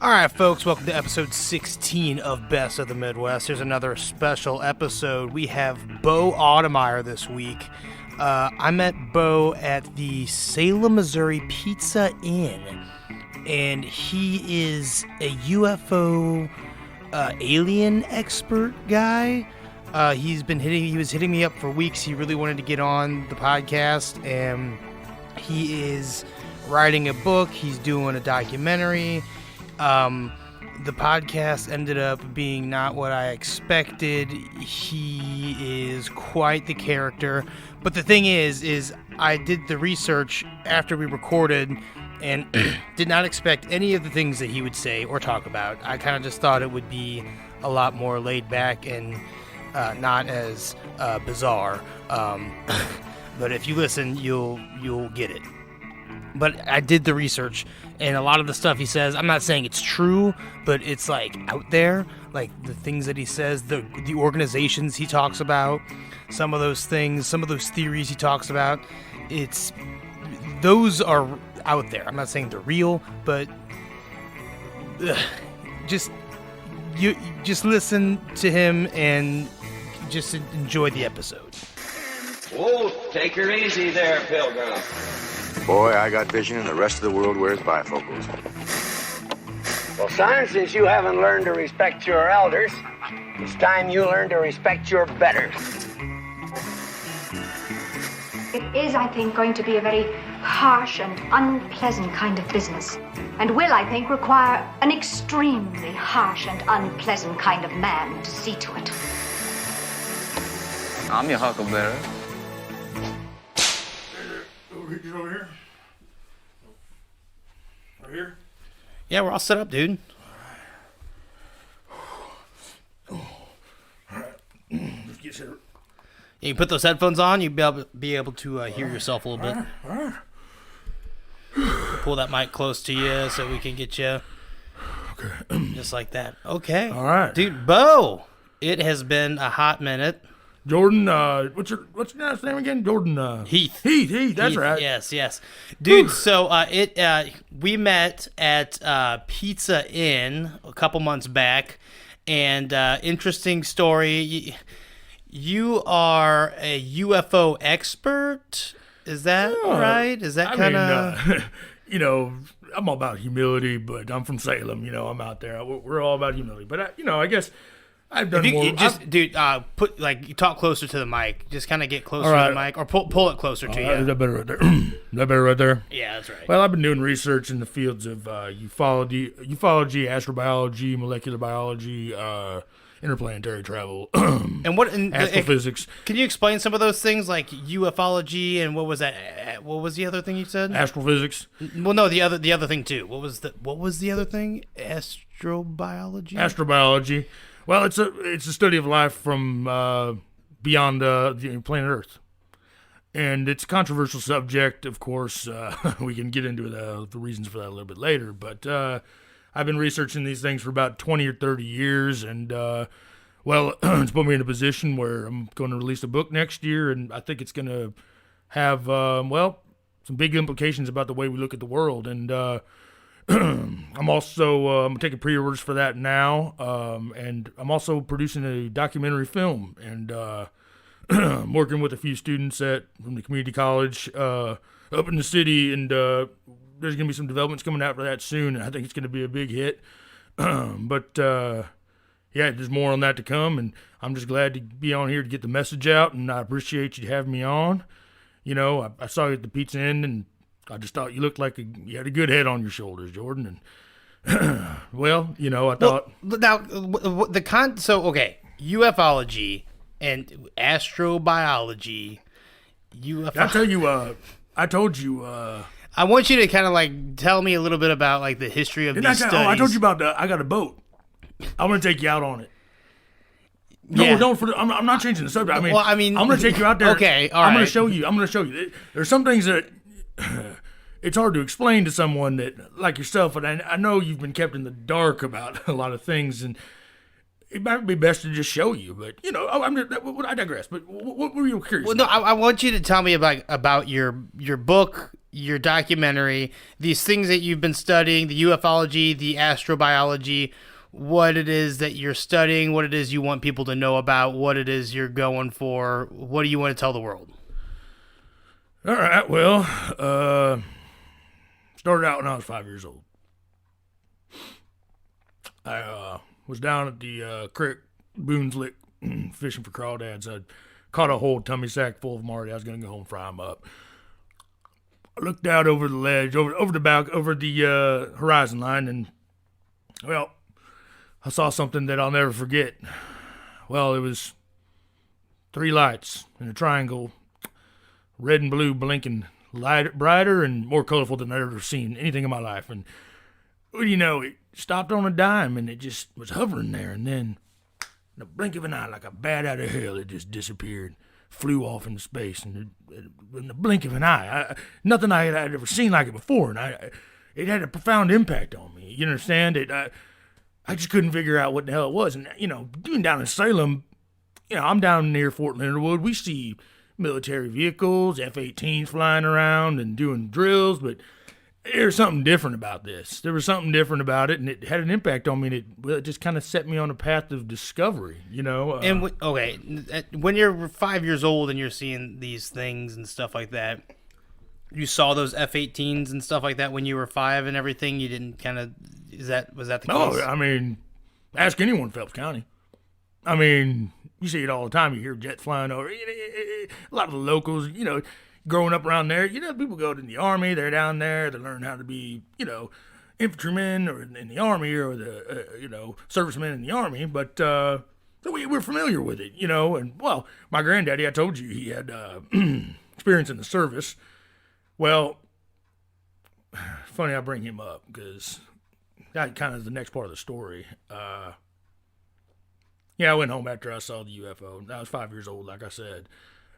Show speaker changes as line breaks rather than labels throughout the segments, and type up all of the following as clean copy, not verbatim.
All right, folks, welcome to episode 16 of Best of the Midwest. Here's another special episode. We have Bo Ottermeyer this week. I met Bo at the Salem, Missouri Pizza Inn, and he is a UFO alien expert guy. He was hitting me up for weeks. He really wanted to get on the podcast, and he is writing a book. He's doing a documentary. The podcast ended up being not what I expected. He is quite the character. But the thing is I did the research after we recorded and did not expect any of the things that he would say or talk about. I kind of just thought it would be a lot more laid back and not as bizarre. But if you listen, you'll get it. But I did the research, and a lot of the stuff he says, I'm not saying it's true, but it's like out there, like the things that he says, the organizations he talks about, some of those things, some of those theories he talks about, those are out there. I'm not saying they're real, but just listen to him and just enjoy the episode.
Oh, take her easy there, Pilgrim.
Boy, I got vision and the rest of the world wears bifocals.
Well, son, since you haven't learned to respect your elders, it's time you learn to respect your betters.
It is, I think, going to be a very harsh and unpleasant kind of business, and will, I think, require an extremely harsh and unpleasant kind of man to see to it.
I'm your huckleberry.
Get over here. Right here? Yeah, we're all set up, dude. All right. Just get set up. Yeah, you put those headphones on, you'll be able to hear yourself a little bit. All right. Pull that mic close to you so we can get you. Okay. Just like that. Okay.
All right.
Dude, Bo, it has been a hot minute.
Jordan, what's your last name again? Jordan,
Heath.
Heath, that's
Heath,
right.
Yes. Dude, so we met at Pizza Inn a couple months back, and interesting story. You are a UFO expert, is that right? Is that kind of...
I'm all about humility, but I'm from Salem, I'm out there. We're all about humility. But, I guess... I've done more.
You talk closer to the mic. Just kind of get closer to the mic, or pull it closer to you.
Is that better right there? Is that better right there?
Yeah, that's right.
Well, I've been doing research in the fields of ufology, astrobiology, molecular biology, interplanetary travel, and astrophysics.
Can you explain some of those things, like ufology, and what was that? What was the other thing you said?
Astrophysics.
Well, no, the other thing too. What was the other thing? Astrobiology.
Astrobiology. Well, it's a study of life from beyond the planet Earth, and it's a controversial subject. Of course, we can get into the reasons for that a little bit later. But I've been researching these things for about 20 or 30 years, and it's put me in a position where I'm going to release a book next year, and I think it's going to have some big implications about the way we look at the world. And I'm also I'm taking pre-orders for that now, and I'm also producing a documentary film, and I'm working with a few students from the community college up in the city, and there's going to be some developments coming out for that soon, and I think it's going to be a big hit. But there's more on that to come, and I'm just glad to be on here to get the message out, and I appreciate you having me on. I saw you at the Pizza Inn, and I just thought you looked like you had a good head on your shoulders, Jordan. And I thought.
Ufology and astrobiology.
I told you.
I want you to kind of tell me a little bit about the history of these studies.
I told you about I got a boat. I want to take you out on it. No,
yeah.
don't. I'm not changing the subject. I'm going to take you out there.
Okay, all right.
I'm going to show you. There's some things that it's hard to explain to someone that like yourself, and I know you've been kept in the dark about a lot of things, and it might be best to just show you, but I digress. But what were you curious?
Well, no, I want you to tell me about your book, your documentary, these things that you've been studying, the ufology, the astrobiology, what it is that you're studying, what it is you want people to know about, what it is you're going for. What do you want to tell the world?
All right. Well, started out when I was 5 years old. I was down at the creek, Boone's Lick, fishing for crawdads. I caught a whole tummy sack full of them already. I was going to go home and fry them up. I looked out over the ledge, over the horizon line, and, well, I saw something that I'll never forget. Well, it was 3 lights in a triangle, red and blue, blinking brighter and more colorful than I'd ever seen anything in my life. And, well, it stopped on a dime, and it just was hovering there. And then, in the blink of an eye, like a bat out of hell, it just disappeared, flew off into space. And in the blink of an eye, nothing I had ever seen like it before. And it had a profound impact on me. You understand? I just couldn't figure out what the hell it was. And, being down in Salem, I'm down near Fort Leonard Wood. We see military vehicles, F-18s flying around and doing drills, but there's something different about this. There was something different about it, and it had an impact on me, and it just kind of set me on a path of discovery,
And when you're 5 years old and you're seeing these things and stuff like that, you saw those F-18s and stuff like that when you were 5 and everything. You didn't was that the case?
No, I mean, ask anyone in Phelps County. I mean, you see it all the time. You hear jets flying over. A lot of the locals, growing up around there, people go to the Army. They're down there. They learn how to be, infantrymen or in the Army or the, servicemen in the Army. But so we're familiar with it, And, well, my granddaddy, I told you, he had experience in the service. Well, funny I bring him up because that kind of the next part of the story. I went home after I saw the UFO. I was 5 years old, like I said.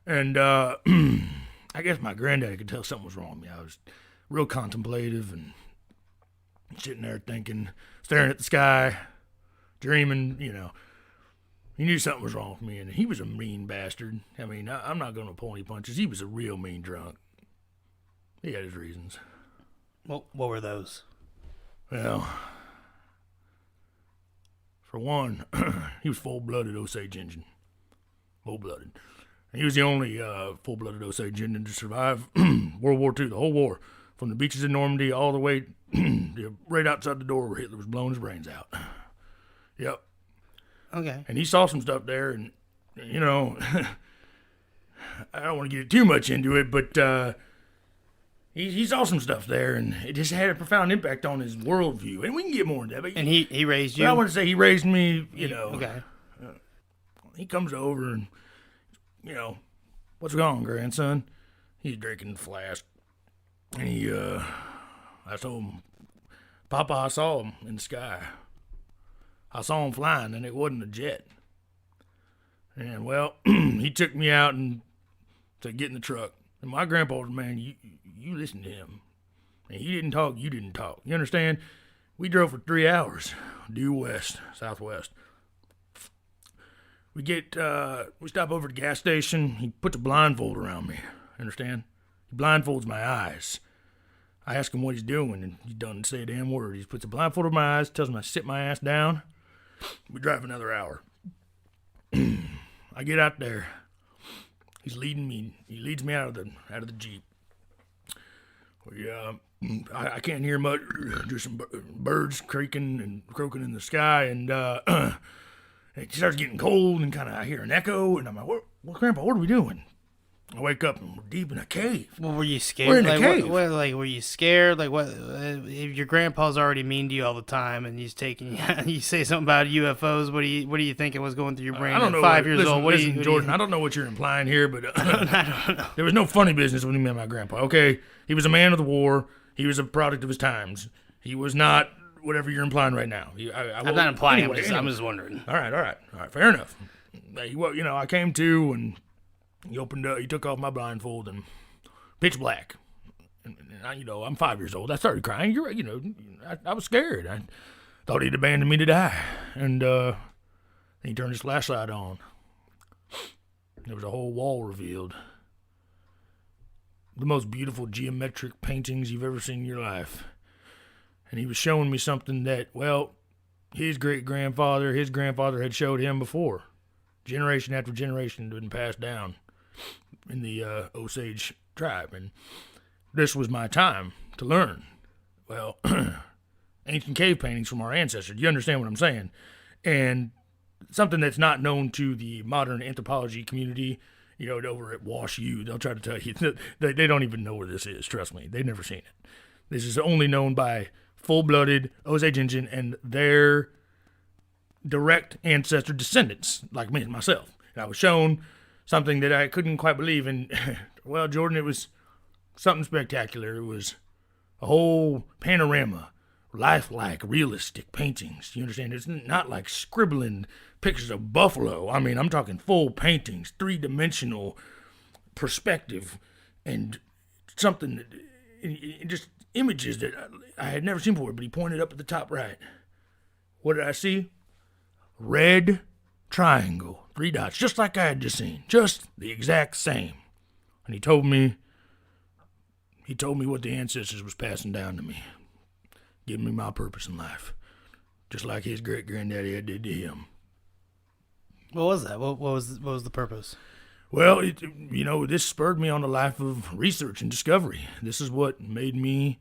And I guess my granddaddy could tell something was wrong with me. I was real contemplative and sitting there thinking, staring at the sky, dreaming, He knew something was wrong with me, and he was a mean bastard. I mean, I'm not going to pull any punches. He was a real mean drunk. He had his reasons.
What were those?
Well, for one, he was full-blooded Osage Indian. Full-blooded. He was the only full-blooded Osage Indian to survive World War II, the whole war, from the beaches of Normandy all the way right outside the door where Hitler was blowing his brains out. Yep.
Okay.
And he saw some stuff there, and, I don't want to get too much into it, but he saw some stuff there, and it just had a profound impact on his worldview. And we can get more into that. But
and he raised you?
I want to say he raised me,
Okay.
He comes over and, what's going on, grandson? He's drinking the flask. And I told him, Papa, I saw him in the sky. I saw him flying, and it wasn't a jet. And, well, he took me out and said, get in the truck. And my grandpa was, man, you listen to him. And he didn't talk, you didn't talk. You understand? We drove for 3 hours, due west, southwest. We stop over at the gas station. He puts a blindfold around me. Understand? He blindfolds my eyes. I ask him what he's doing, and he doesn't say a damn word. He puts a blindfold over my eyes, tells me to sit my ass down. We drive another hour. I get out there. He's leading me. He leads me out of the Jeep. I can't hear much. Just some birds creaking and croaking in the sky, and it starts getting cold, and I hear an echo, and I'm like, "What, Grandpa? What are we doing?" I wake up and we're deep in a cave.
Well, were you scared?
We're in a cave.
Were you scared? Like, what? If your grandpa's already mean to you all the time, and he's taking you, you say something about UFOs. What are you thinking was going through your brain?
I don't know.
5 years
listen,
old.
Listen, Jordan, I don't know what you're implying here, but
I don't know.
there was no funny business with him and my grandpa. Okay, he was a man of the war. He was a product of his times. He was not whatever you're implying right now.
I'm not implying.
Anyway.
I'm just wondering.
All right. Fair enough. I came to and he opened up. He took off my blindfold and pitch black. And I'm 5 years old. I started crying. You're right. I was scared. I thought he'd abandoned me to die. And And he turned his flashlight on. There was a whole wall revealed. The most beautiful geometric paintings you've ever seen in your life. And he was showing me something that, well, his great-grandfather, his grandfather had showed him before. Generation after generation had been passed down in the Osage tribe. And this was my time to learn. Well, ancient cave paintings from our ancestors. You understand what I'm saying? And something that's not known to the modern anthropology community, you know, over at Wash U, they'll try to tell you they don't even know where this is. Trust me, they've never seen it. This is only known by full-blooded Osage Indian and their direct ancestor descendants, like me and myself. And I was shown something that I couldn't quite believe. And, well, Jordan, it was something spectacular. It was a whole panorama, lifelike, realistic paintings. You understand? It's not like scribbling pictures of buffalo. I mean, I'm talking full paintings, three-dimensional perspective, and something that, just images that I had never seen before. But he pointed up at the top right. What did I see? Red triangle, 3 dots, just like I had just seen, just the exact same. And he told me what the ancestors was passing down to me, giving me my purpose in life, just like his great-granddaddy had did to him.
What was that? What was the purpose?
Well, this spurred me on a life of research and discovery. This is what made me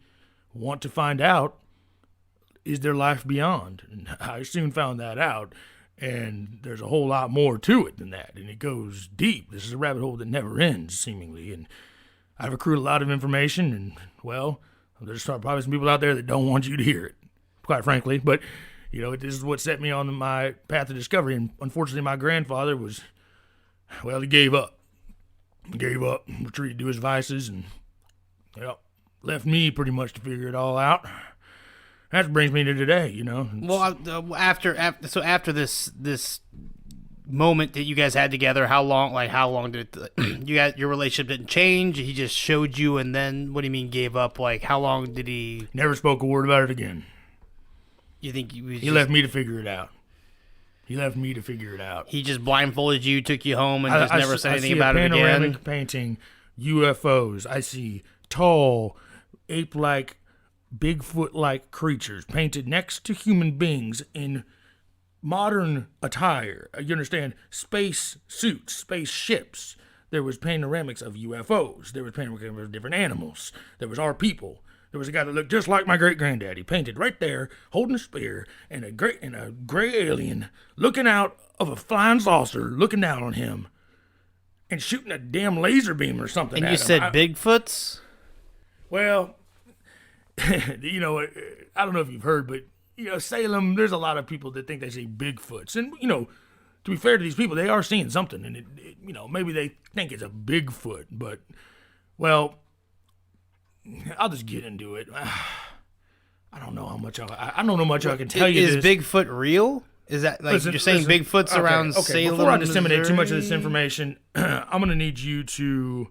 want to find out, is there life beyond? And I soon found that out, and there's a whole lot more to it than that, and it goes deep. This is a rabbit hole that never ends, seemingly, and I've accrued a lot of information, and, well, there's probably some people out there that don't want you to hear it, quite frankly, but, this is what set me on my path of discovery, and unfortunately my grandfather was, well, he gave up. Retreated to his vices, and, left me pretty much to figure it all out. That brings me to today,
Well, after this moment that you guys had together, how long did your relationship didn't change? He just showed you, and then what do you mean gave up? Like, how long did he?
Never spoke a word about it again.
You think
he left me to figure it out?
He just blindfolded you, took you home, and just never said anything about it again.
I see a panoramic painting, UFOs. I see tall, ape-like, Bigfoot-like creatures painted next to human beings in modern attire. You understand? Space suits, space ships. There was panoramics of UFOs. There was panoramics of different animals. There was our people. There was a guy that looked just like my great-granddaddy, painted right there, holding a spear, and a gray alien looking out of a flying saucer, looking down on him, and shooting a damn laser beam or something
and
at
you
him.
said Bigfoots?
Well, I don't know if you've heard, but, Salem, there's a lot of people that think they see Bigfoots. And, to be fair to these people, they are seeing something. And, maybe they think it's a Bigfoot. But, well, I'll just get into it. I don't know how much I don't know much I can tell you.
Is Bigfoot real? Is that, like, you're saying Bigfoot's around Salem,
before I disseminate
Missouri?
too much of this information, I'm going to need you to,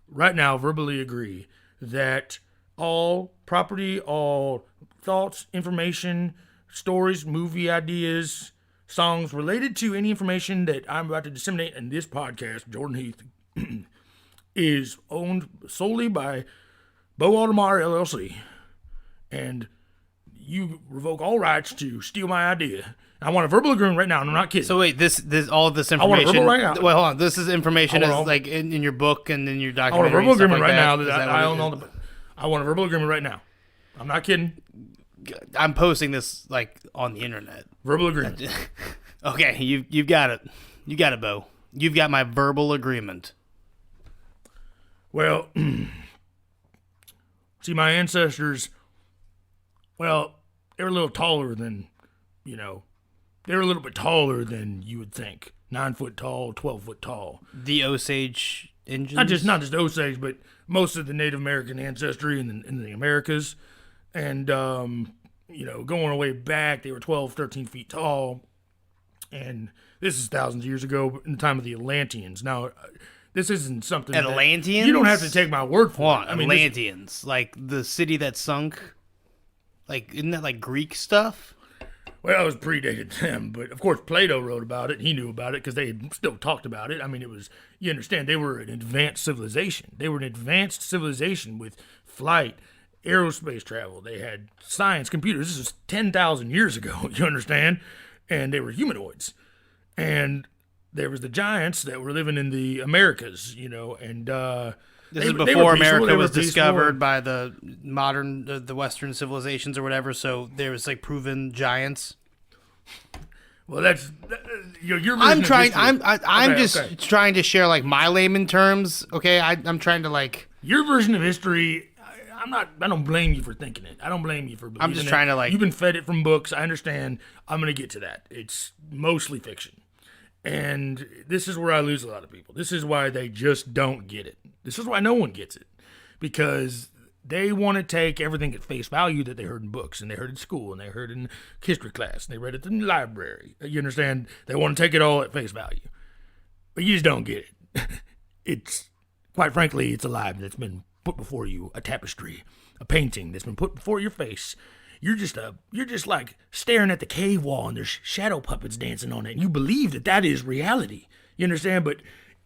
right now, verbally agree that all property, all thoughts, information, stories, movie ideas, songs related to any information that I'm about to disseminate in this podcast, Jordan Heath, is owned solely by Bo Ottermeyer, LLC. And you revoke all rights to steal my idea. I want a verbal agreement right now, and I'm not kidding.
So wait, this all of this information.
I want a verbal right now.
Well, hold on. This is information like in your book and in your documentary.
I want a verbal agreement
like
right now
that
that I own all the. I want a verbal agreement right now. I'm not kidding.
I'm posting this like on the internet.
Verbal agreement.
Okay, you've got it. You got it, Bo. You've got my verbal agreement.
Well, see, my ancestors, well, they were a little taller than, they were a little bit taller than you would think. 9 foot tall, 12 foot tall.
The Osage Indians?
Not just Osage, but most of the Native American ancestry in the Americas. And, going way back, they were 12, 13 feet tall. And this is thousands of years ago, in the time of the Atlanteans. Now, this isn't something
Atlanteans?
You don't have to take my word for it.
Atlanteans, like the city that sunk? Like, isn't that like Greek stuff?
Well, it was predated them, but of course Plato wrote about it. And he knew about it because they had still talked about it. I mean, it was, you understand, they were an advanced civilization. They were an advanced civilization with flight, aerospace travel. They had science, computers. This was 10,000 years ago, you understand? And they were humanoids. And there was the giants that were living in the Americas, and
this is before America was discovered by the modern, the Western civilizations or whatever. So there was like proven giants.
Well, that's your.
I'm trying. I'm just trying to share like my layman terms. Okay, I'm trying to like
your version of history. I don't blame you for thinking it. I don't blame you for believing it.
I'm just trying to like.
You've been fed it from books. I understand. I'm going to get to that. It's mostly fiction. And this is where I lose a lot of people. This is why they just don't get it. This is why no one gets it. Because they want to take everything at face value that they heard in books, and they heard in school, and they heard in history class, and they read it in the library. You understand? They want to take it all at face value. But you just don't get it. It's, quite frankly, it's a lie that's been put before you, a tapestry, a painting that's been put before your face. You're just like staring at the cave wall and there's shadow puppets dancing on it, and you believe that is reality. You understand? But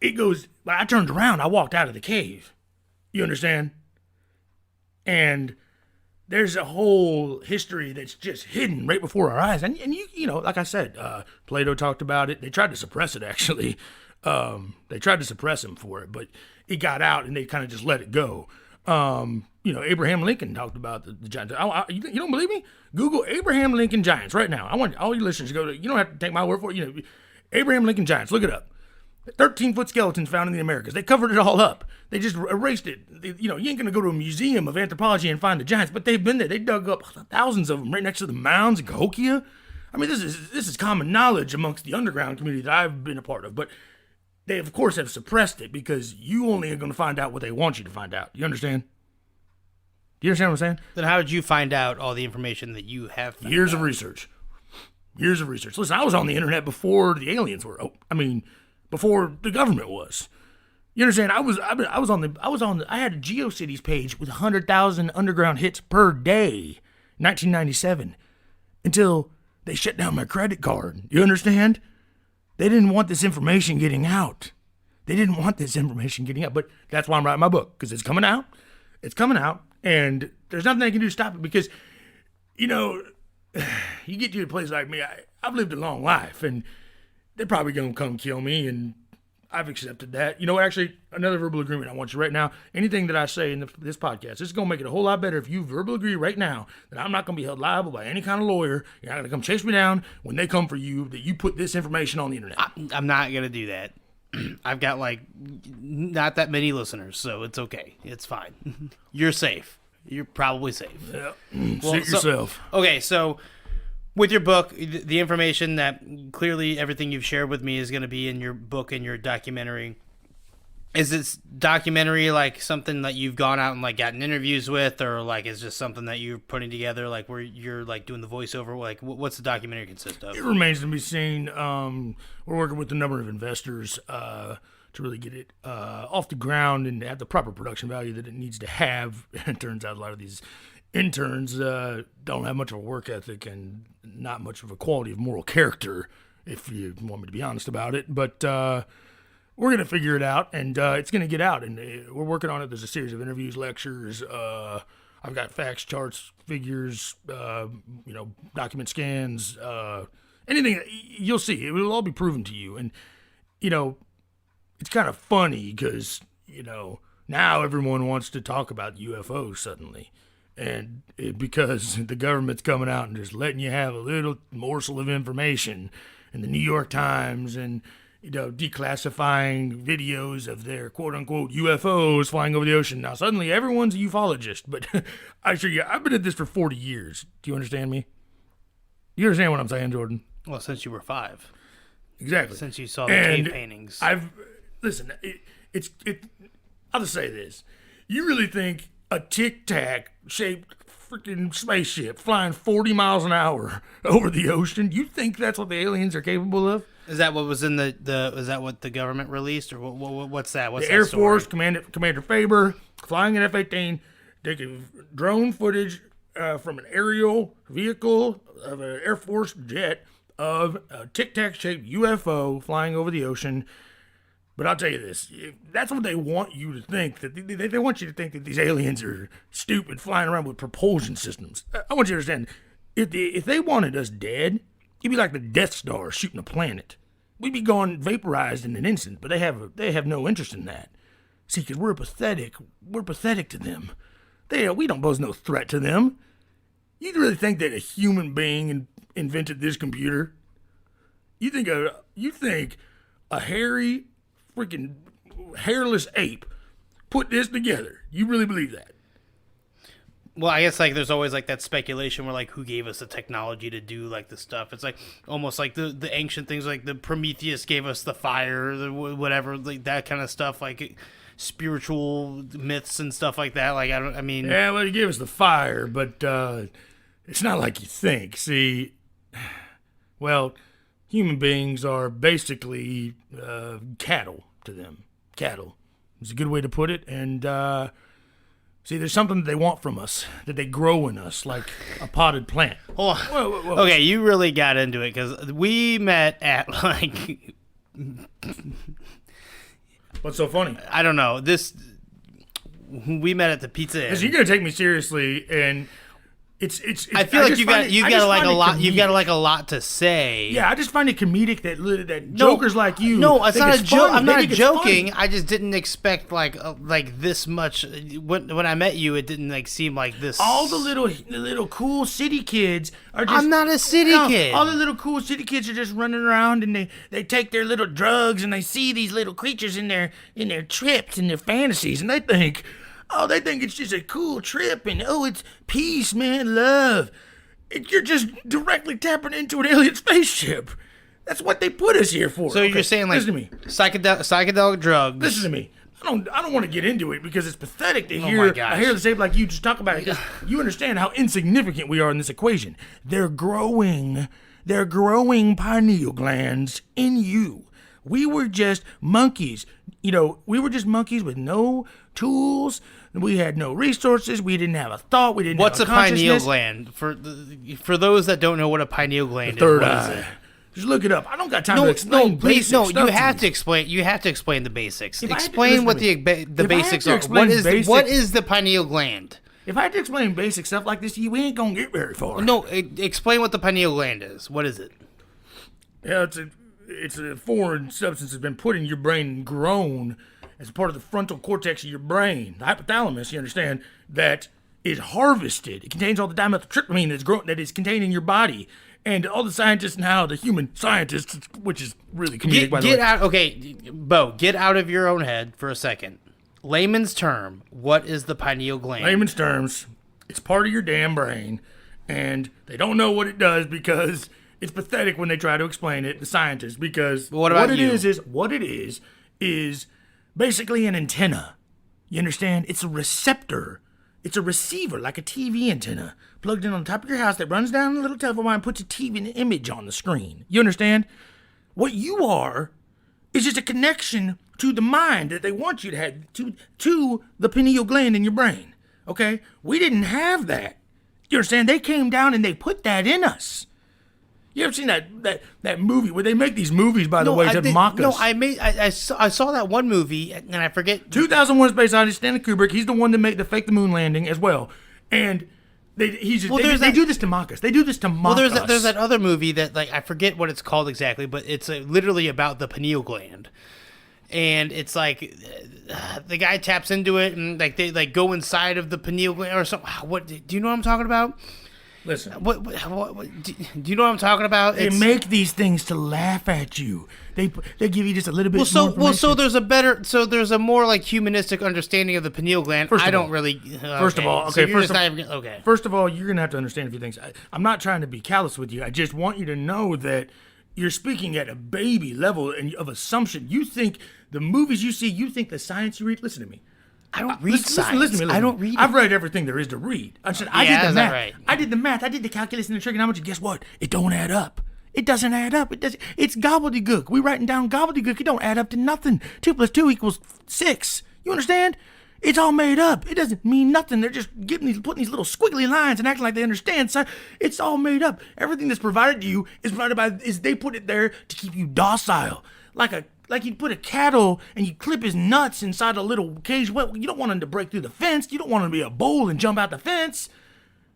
it goes, I turned around, I walked out of the cave. You understand? And there's a whole history that's just hidden right before our eyes. And you know, like I said, Plato talked about it. They tried to suppress it, actually. They tried to suppress him for it, but it got out and they kind of just let it go. Abraham Lincoln talked about the giants. You don't believe me? Google Abraham Lincoln giants right now. I want all you listeners to go to, you don't have to take my word for it. Abraham Lincoln giants, look it up. 13-foot skeletons found in the Americas. They covered it all up. They just erased it. You ain't going to go to a museum of anthropology and find the giants, but they've been there. They dug up thousands of them right next to the mounds in Cahokia. I mean, this is common knowledge amongst the underground community that I've been a part of, but they, of course, have suppressed it because you only are going to find out what they want you to find out. You understand? Do you understand what I'm saying?
Then how did you find out all the information that you have found
Years
out?
of research. Years of research. Listen, I was on the internet before the aliens were. Before the government was. You understand? I had a GeoCities page with 100,000 underground hits per day, 1997, until they shut down my credit card. You understand? They didn't want this information getting out. But that's why I'm writing my book, because it's coming out. It's coming out, and there's nothing they can do to stop it, because, you get to a place like me, I've lived a long life, and they're probably going to come kill me, and I've accepted that. Actually, another verbal agreement I want you right now. Anything that I say in this podcast, this is going to make it a whole lot better if you verbal agree right now that I'm not going to be held liable by any kind of lawyer. You're not going to come chase me down when they come for you, that you put this information on the internet.
I'm not going to do that. I've got, not that many listeners, so it's okay. It's fine. You're safe. You're probably safe.
Yeah. Suit yourself.
Okay, so with your book, the information that clearly everything you've shared with me is going to be in your book and your documentary. Is this documentary something that you've gone out and gotten interviews with, or is just something that you're putting together where you're doing the voiceover? What's the documentary consist of?
It remains to be seen. We're working with a number of investors to really get it off the ground and have the proper production value that it needs to have. It turns out a lot of these interns don't have much of a work ethic and not much of a quality of moral character, if you want me to be honest about it. But we're going to figure it out, and it's going to get out, and we're working on it. There's a series of interviews, lectures. I've got facts, charts, figures, document scans, anything. You'll see. It will all be proven to you. And, it's kind of funny because, now everyone wants to talk about UFOs suddenly. And because the government's coming out and just letting you have a little morsel of information in the New York Times and, declassifying videos of their quote-unquote UFOs flying over the ocean. Now, suddenly everyone's a ufologist, but I assure you, I've been at this for 40 years. Do you understand me? You understand what I'm saying, Jordan?
Well, since you were 5.
Exactly.
Since you saw the cave paintings.
Listen, I'll just say this. You really think a tic-tac shaped freaking spaceship flying 40 miles an hour over the ocean, you think that's what the aliens are capable of?
Is that what was in is that what the government released, or what's that? What's
the
that
Air
story?
Force, Commander Faber, flying an F-18, taking drone footage from an aerial vehicle of an Air Force jet of a tic-tac-shaped UFO flying over the ocean. But I'll tell you this, if that's what they want you to think, that they want you to think that these aliens are stupid flying around with propulsion systems. I want you to understand, if they wanted us dead, it'd be like the Death Star shooting a planet. We'd be gone vaporized in an instant, but they have no interest in that. See, because we're pathetic to them. We don't pose no threat to them. You really think that a human being invented this computer? You think a hairy, freaking hairless ape put this together? You really believe that?
Well, I guess like there's always like that speculation where like who gave us the technology to do like the stuff. It's like almost like the ancient things, like the Prometheus gave us the fire, whatever, like that kind of stuff, like spiritual myths and stuff like that. Like
yeah, well, he gave us the fire, but it's not like you think. See, well, human beings are basically cattle to them. Cattle is a good way to put it. And see, there's something that they want from us, that they grow in us like a potted plant.
Hold on. Whoa. Okay, you really got into it because we met at like.
What's so funny?
I don't know. We met at the Pizza Inn.
Listen, you're gonna take me seriously, and it's.
I feel like you've got a lot to say.
Yeah, I just find it comedic that jokers like you.
No, it's not a joke. I'm not joking.
Funny.
I just didn't expect like this much. When I met you, it didn't like seem like this.
All the little cool city kids are just.
I'm not a city kid.
All the little cool city kids are just running around, and they take their little drugs, and they see these little creatures in their trips and their fantasies, and they think it's just a cool trip, and it's peace, man, love. You're just directly tapping into an alien spaceship. That's what they put us here for.
So you're saying like
listen to me.
Psychedelic drugs.
Listen to me. I don't want to get into it because it's pathetic to hear a hairless ape like you just talk about it. Because you understand how insignificant we are in this equation. They're growing pineal glands in you. We were just monkeys. We were just monkeys with no tools. We had no resources. We didn't have a thought. We didn't
What's
have a
pineal
consciousness.
gland? For those that don't know what a pineal gland is,
Third
what
eye.
is it?
Just look it up. I don't got time to explain basic stuff
you
to
have
you.
to explain. You have to explain the basics.
If I had to-
Explain
listen
what
to me.
the
If I had
basics
to
are.
explain
What is the pineal gland?
If I had to explain basic stuff like this, we ain't gonna get very far.
No, explain what the pineal gland is. What is it?
Yeah, it's a foreign substance that's been put in your brain and grown as part of the frontal cortex of your brain, the hypothalamus. You understand that is harvested. It contains all the dimethyltryptamine that is contained in your body. And all the scientists now, the human scientists, which is really comedic, by the way.
Get out. Okay, Bo, get out of your own head for a second. Layman's term, what is the pineal gland?
Layman's terms, it's part of your damn brain, and they don't know what it does because it's pathetic when they try to explain it, the scientists, because
what it
is basically an antenna. You understand? It's a receptor. It's a receiver, like a TV antenna, plugged in on the top of your house that runs down a little telephone line and puts a TV image on the screen. You understand? What you are is just a connection to the mind that they want you to have, to the pineal gland in your brain. Okay? We didn't have that. You understand? They came down and they put that in us. You ever seen that movie where they make these movies, by the way, to mock us?
No, I saw that one movie, and I forget.
2001: Space Odyssey, Stanley Kubrick. He's the one that made the moon landing as well. And they do this to mock us. They do this to mock us.
Well, there's that other movie that, like, I forget what it's called exactly, but it's literally about the pineal gland. And it's like the guy taps into it, and like they like go inside of the pineal gland or something. What do you know what I'm talking about?
Listen.
What do you know what I'm talking about?
They make these things to laugh at you. They give you just a little bit more information.
So there's a more like humanistic understanding of the pineal gland. First of all, you're
gonna have to understand a few things. I'm not trying to be callous with you. I just want you to know that you're speaking at a baby level of assumption. You think the movies you see, you think the science you read. Listen to me.
I don't read science.
Listen to me.
I don't read it.
I've read everything there is to read. I did the math.
Right?
I did the math. I did the calculus and the trigonometry. Guess what? It don't add up. It doesn't add up. It's gobbledygook. We writing down gobbledygook. It don't add up to nothing. 2 + 2 = 6. You understand? It's all made up. It doesn't mean nothing. They're just putting these little squiggly lines and acting like they understand. So it's all made up. Everything that's provided to you is they put it there to keep you docile, like you'd put a cattle and you clip his nuts inside a little cage. Well, you don't want him to break through the fence. You don't want him to be a bull and jump out the fence.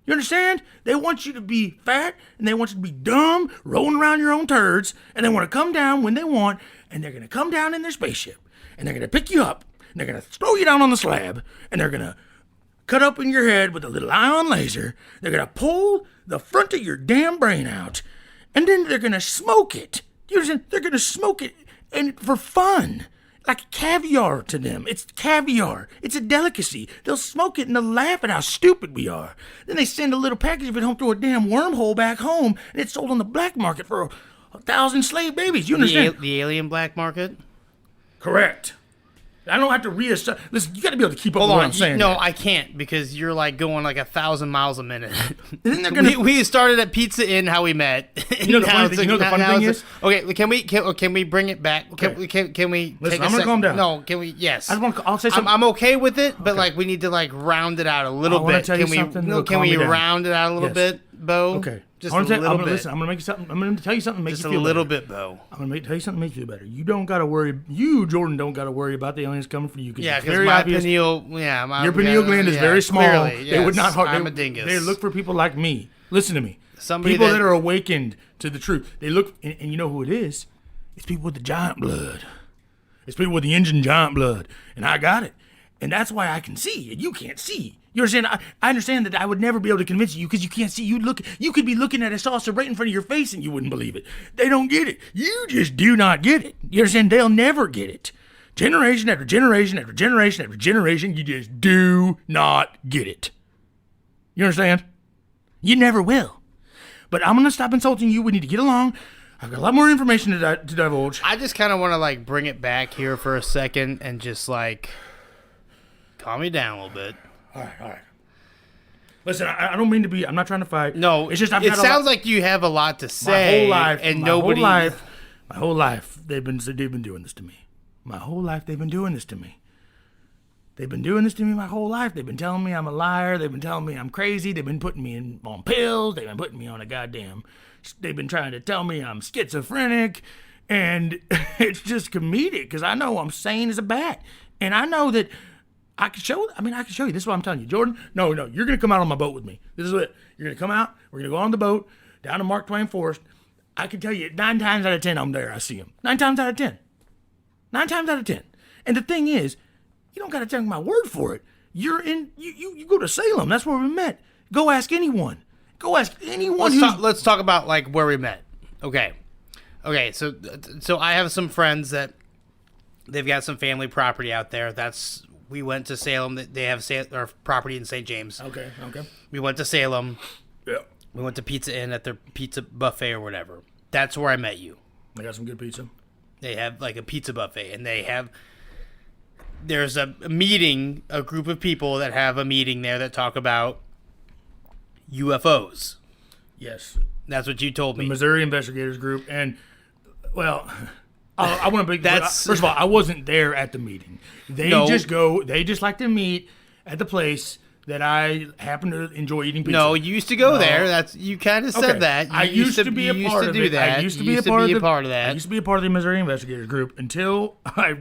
You understand? They want you to be fat and they want you to be dumb, rolling around your own turds, and they want to come down when they want, and they're going to come down in their spaceship, and they're going to pick you up. And they're going to throw you down on the slab, and they're going to cut open your head with a little ion laser. They're going to pull the front of your damn brain out, and then they're going to smoke it. You understand? They're going to smoke it and for fun. Like caviar to them. It's caviar. It's a delicacy. They'll smoke it and they'll laugh at how stupid we are. Then they send a little package of it home through a damn wormhole back home, and it's sold on the black market for 1,000 slave babies. You understand?
The alien black market?
Correct. I don't have to reassess. Listen, you got to be able to keep up
Hold
with what
on.
I'm saying.
No,
here.
I can't because you're like going like 1,000 miles a minute.
Then they're gonna.
We started at Pizza Inn, how we met.
You know the funny thing. You know the funny thing is.
Okay, can we bring it back?
Okay.
Can we?
Listen,
take a
I'm gonna
sec-
calm down.
No, can we? Yes.
I'll say something.
I'm okay with it, but like we need to like round it out a little
I wanna
bit.
tell you
Can we?
something
No,
that'll
can
calm
we
me down.
round it out a little
Yes.
bit, Bo?
Okay.
Just
I wanna
a little bit.
Listen, I'm gonna make you something. I'm gonna tell you something. Make
Just
you
a
feel
little
better.
bit, Bo.
I'm gonna tell you something to make you feel better. You don't gotta worry. You, Jordan, don't gotta worry about the aliens coming for you.
Yeah,
it's
because
very
my
obvious.
pineal,
Your pineal gland is very small.
Clearly,
They would
yes,
not.
I'm a dingus.
They look for people like me. Listen to me.
Somebody
People
that-
that are awakened to the truth. They look, and you know who it is? It's people with the giant blood. It's people with the engine giant blood, and I got it. And that's why I can see, and you can't see. You understand? I understand that I would never be able to convince you because you can't see. You could be looking at a saucer right in front of your face and you wouldn't believe it. They don't get it. You just do not get it. You understand? They'll never get it. Generation after generation after generation after generation, you just do not get it. You understand? You never will. But I'm going to stop insulting you. We need to get along. I've got a lot more information to divulge.
I just kind of want to like bring it back here for a second and just like calm me down a little bit.
All right. Listen, I don't mean to be. I'm not trying to fight.
No,
it's just I've
it
got
sounds like you have a lot to
my
say.
whole life,
and
my
nobody.
whole life, they've been doing this to me. My whole life, they've been doing this to me. They've been doing this to me my whole life. They've been telling me I'm a liar. They've been telling me I'm crazy. They've been putting me on pills. They've been putting me on a goddamn. They've been trying to tell me I'm schizophrenic, and it's just comedic because I know I'm sane as a bat, and I know that. I can show you. This is what I'm telling you. Jordan, no, you're going to come out on my boat with me. This is it. You're going to come out. We're going to go on the boat down to Mark Twain Forest. I can tell you 9 times out of 10 I'm there. I see him. 9 times out of 10. 9 times out of 10. And the thing is, you don't got to take my word for it. You go to Salem. That's where we met. Go ask anyone. Go ask anyone.
Let's talk about like where we met. Okay. So I have some friends that they've got some family property out there. We went to Salem. They have our property in St. James.
Okay.
We went to Salem.
Yeah.
We went to Pizza Inn at their pizza buffet or whatever. That's where I met you.
I got some good pizza.
They have like a pizza buffet, and there's a meeting, a group of people that have a meeting there that talk about UFOs.
Yes.
That's what you told me.
The Missouri Investigators Group. And, well, I want to break
That's-
first of all, I wasn't there at the meeting. They just like to meet at the place that I happen to enjoy eating pizza.
No, you used to go there. You kind of said that.
I used to be a part of it. I used to be a part of that. I used to be a part of the Missouri Investigators Group until I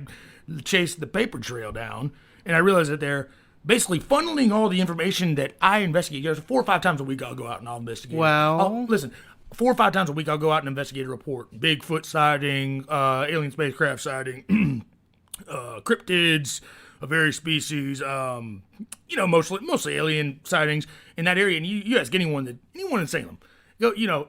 chased the paper trail down, and I realized that they're basically funneling all the information that I investigate. 4 or 5 times a week I'll go out and I'll investigate.
Well,
listen, 4 or 5 times a week I'll go out and investigate a report. Bigfoot sighting, alien spacecraft sighting, cryptids of various species, mostly alien sightings in that area. And you ask anyone in Salem,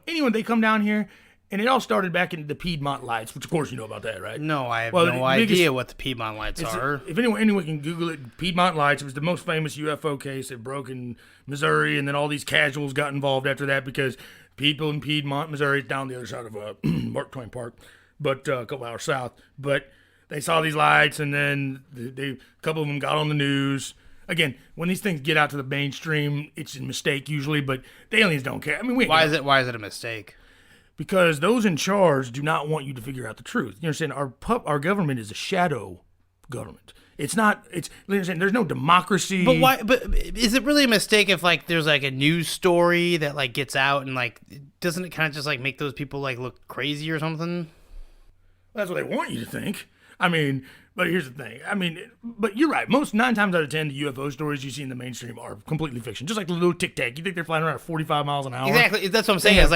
anyone, they come down here, and it all started back in the Piedmont Lights, which of course you know about that, right?
no, I have no idea what the Piedmont Lights are.
If anyone can Google it, Piedmont Lights, it was the most famous UFO case that broke in Missouri, and then all these casuals got involved after that because people in Piedmont, Missouri, down the other side of Mark Twain Park, but a couple hours south, but they saw these lights, and then a couple of them got on the news. Again, when these things get out to the mainstream, it's a mistake usually, but the aliens don't care. I mean,
Why is it a mistake?
Because those in charge do not want you to figure out the truth. You understand? Our government is a shadow government. It's not. It's there's no democracy.
But why? But is it really a mistake if like there's like a news story that like gets out and like doesn't it kind of just like make those people like look crazy or something?
That's what they want you to think. I mean, but here's the thing. I mean, but you're right. Most 9 times out of 10, the UFO stories you see in the mainstream are completely fiction. Just like the little Tic Tac. You think they're flying around at 45 miles an hour?
Exactly. That's what I'm saying. It's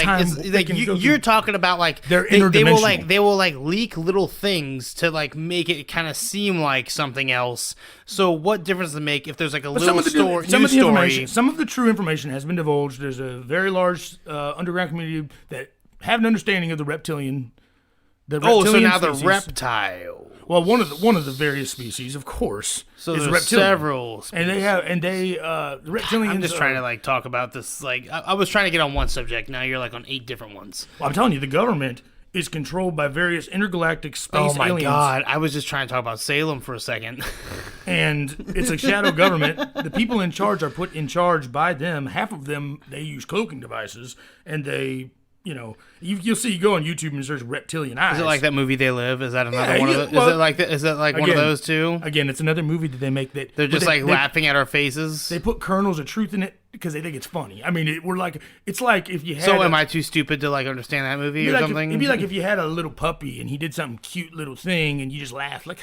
like you're talking about like
they're
they will
interdimensional.
like leak little things to like make it kind of seem like something else. So what difference does it make if there's like a little story?
Some of the true information has been divulged. There's a very large underground community that have an understanding of the reptilian. The
so now
species.
the reptile.
Well, one of the various species, of course,
So
is
there's
reptilian.
several species.
And they the reptilians.
I'm just trying to like talk about this. Like I was trying to get on one subject. Now you're like on 8 different ones.
Well, I'm telling you, the government is controlled by various intergalactic space
Oh my
aliens.
god! I was just trying to talk about Salem for a second.
And it's a shadow government. The people in charge are put in charge by them. Half of them, they use cloaking devices, and they, you'll see, you go on YouTube and search reptilian eyes.
Is it like that movie They Live? Is that another
Yeah,
one of
yeah,
the,
well,
is it like one of
again-
those two?
Again, it's another movie that they make that
They're just
they,
laughing at our faces.
They put kernels of truth in it because they think it's funny. I mean, it's like if you had.
So am I too stupid to like understand that movie or something?
It'd be like if you had a little puppy and he did something cute little thing and you just laughed like,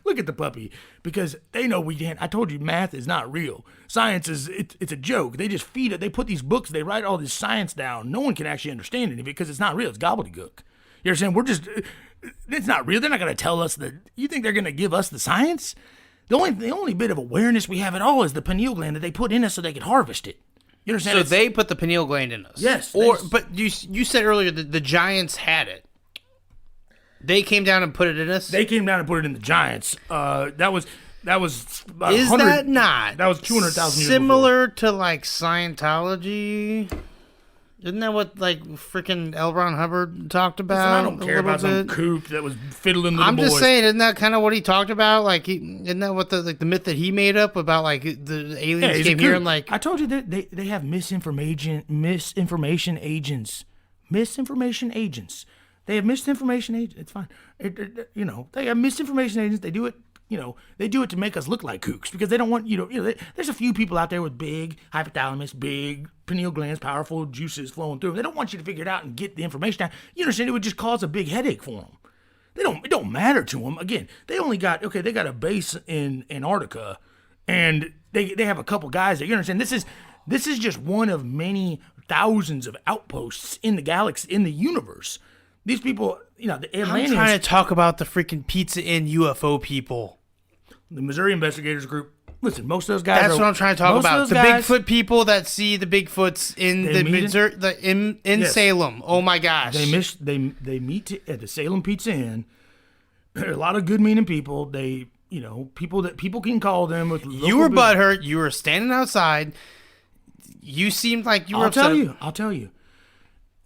look at the puppy, because they know we can't. I told you, math is not real. Science it's a joke. They just feed it. They put these books. They write all this science down. No one can actually understand any of it because it's not real. It's gobbledygook. You understand? It's not real. They're not going to tell us that. You think they're going to give us the science? The only bit of awareness we have at all is the pineal gland that they put in us so they could harvest it. You understand?
So they put the pineal gland in us.
Yes.
But you said earlier that the giants had it. They came down and put it in us.
They came down and put it in the giants. That was about
Is
100
that not?
That was 200,000 years
similar to like Scientology? Isn't that what like freaking L. Ron Hubbard talked about?
Listen, I don't care about some
bit?
kook that was fiddling with
I'm
the boys.
just saying, isn't that kind of what he talked about? Like, isn't that what the myth that he made up about like the aliens
he's a
came here
kook.
and like?
I told you that they have misinformation agents. Misinformation agents. They have misinformation agents. It's fine. They have misinformation agents. They do it. They do it to make us look like kooks because they don't want there's a few people out there with big hypothalamus, big pineal glands, powerful juices flowing through them. They don't want you to figure it out and get the information out. You understand? It would just cause a big headache for them. It don't matter to them. Again, they got a base in Antarctica, and they have a couple guys there. You understand? This is just one of many thousands of outposts in the galaxy, in the universe. These people, the Atlanteans.
I'm trying to talk about the freaking Pizza Inn UFO people.
The Missouri Investigators Group. Listen, most of those guys.
That's what I'm trying to talk about. The
guys,
Bigfoot people that see the Bigfoots in
Yes.
Salem. Oh my gosh.
They meet at the Salem Pizza Inn. There are a lot of good-meaning people. People that people can call them with.
You were butthurt. You were standing outside. You seemed like you were upset.
I'll tell you.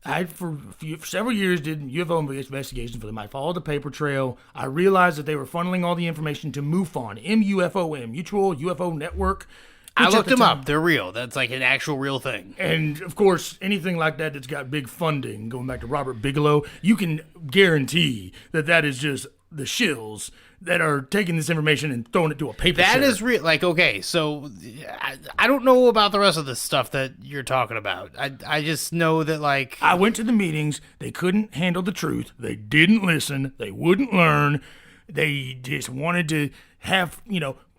I, for several years, did UFO investigations for them. I followed the paper trail. I realized that they were funneling all the information to MUFON, MUFON, Mutual UFO Network.
I looked them up. They're real. That's like an actual real thing.
And, of course, anything like that that's got big funding, going back to Robert Bigelow, you can guarantee that is just the shills that are taking this information and throwing it to a paper
That
shredder.
is real. Like, okay, so I don't know about the rest of the stuff that you're talking about. I just know that, like...
I went to the meetings. They couldn't handle the truth. They didn't listen. They wouldn't learn. They just wanted to have,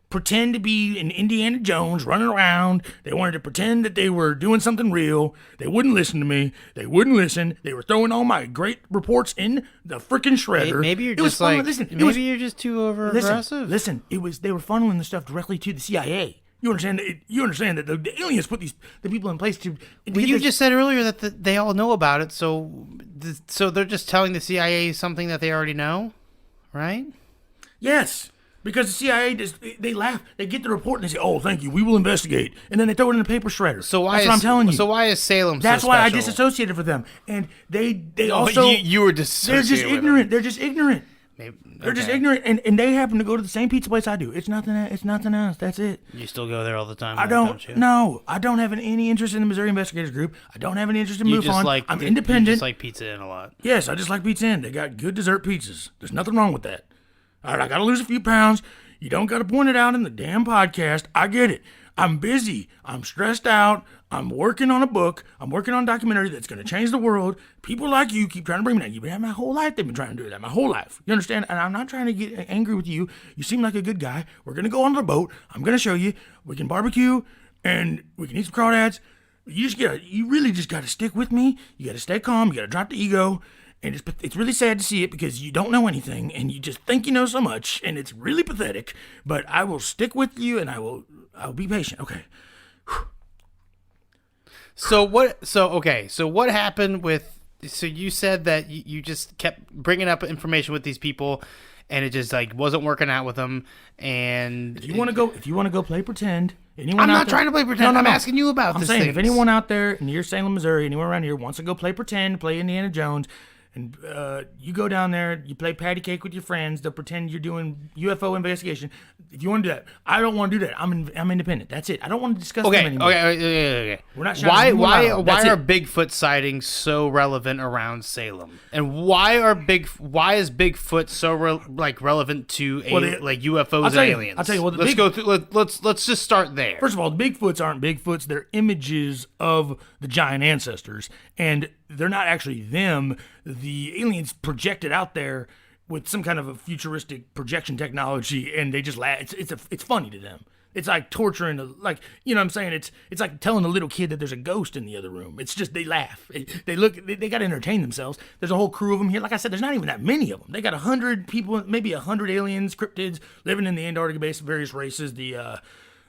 pretend to be an Indiana Jones running around. They wanted to pretend that they were doing something real. They wouldn't listen to me. They wouldn't listen. They were throwing all my great reports in the freaking shredder.
Maybe you're
It was
just like...
listen,
you're just too over-aggressive.
Listen, they were funneling the stuff directly to the CIA. You understand? You understand that the aliens put the people in place to.
Well, you just said earlier that they all know about it, so they're just telling the CIA something that they already know, right?
Yes, because the CIA they laugh, they get the report and they say, "Oh, thank you, we will investigate," and then they throw it in a paper shredder.
So why?
That's what I'm telling you.
So why is Salem?
That's
so
why I
special?
disassociated from them, and they also
you were dissociated.
They're just ignorant. They're just ignorant.
Maybe,
They're just
okay.
ignorant, and they happen to go to the same pizza place I do. It's nothing else. That's it.
You still go there all the time.
I don't. No, I don't have any interest in the Missouri Investigators Group. I don't have any interest in MUFON. I'm independent.
You just like Pizza Inn a lot.
Yes, I just like Pizza Inn. They got good dessert pizzas. There's nothing wrong with that. All right, I got to lose a few pounds. You don't got to point it out in the damn podcast. I get it. I'm busy. I'm stressed out. I'm working on a book. I'm working on a documentary that's going to change the world. People like you keep trying to bring me down. You've been having my whole life. They've been trying to do that my whole life. You understand? And I'm not trying to get angry with you. You seem like a good guy. We're going to go on the boat. I'm going to show you. We can barbecue and we can eat some crawdads. You really just got to stick with me. You got to stay calm. You got to drop the ego. And it's really sad to see it because you don't know anything and you just think you know so much and it's really pathetic. But I will stick with you and I'll be patient. Okay.
So what happened with? So you said that you just kept bringing up information with these people, and it just like wasn't working out with them. And
if you want to go play pretend.
I'm not trying to play pretend. I'm asking you about.
I'm saying if anyone out there near Salem, Missouri, anyone around here wants to go play pretend, play Indiana Jones. And you go down there, you play patty cake with your friends. They'll pretend you're doing UFO investigation. If you want to do that, I don't want to do that. I'm independent. That's it. I don't want to discuss them anymore.
Okay.
We're not.
Why are Bigfoot sightings so relevant around Salem? And why is Bigfoot so relevant to UFOs and aliens?
I'll tell you. Well,
let's just start there.
First of all, the Bigfoots aren't Bigfoots. They're images of the giant ancestors, and they're not actually them. The aliens projected out there with some kind of a futuristic projection technology, and they just laugh. It's funny to them. It's like torturing, you know what I'm saying? It's like telling a little kid that there's a ghost in the other room. It's just, they laugh. They got to entertain themselves. There's a whole crew of them here. Like I said, there's not even that many of them. They got 100 people, maybe 100 aliens, cryptids, living in the Antarctica base, various races,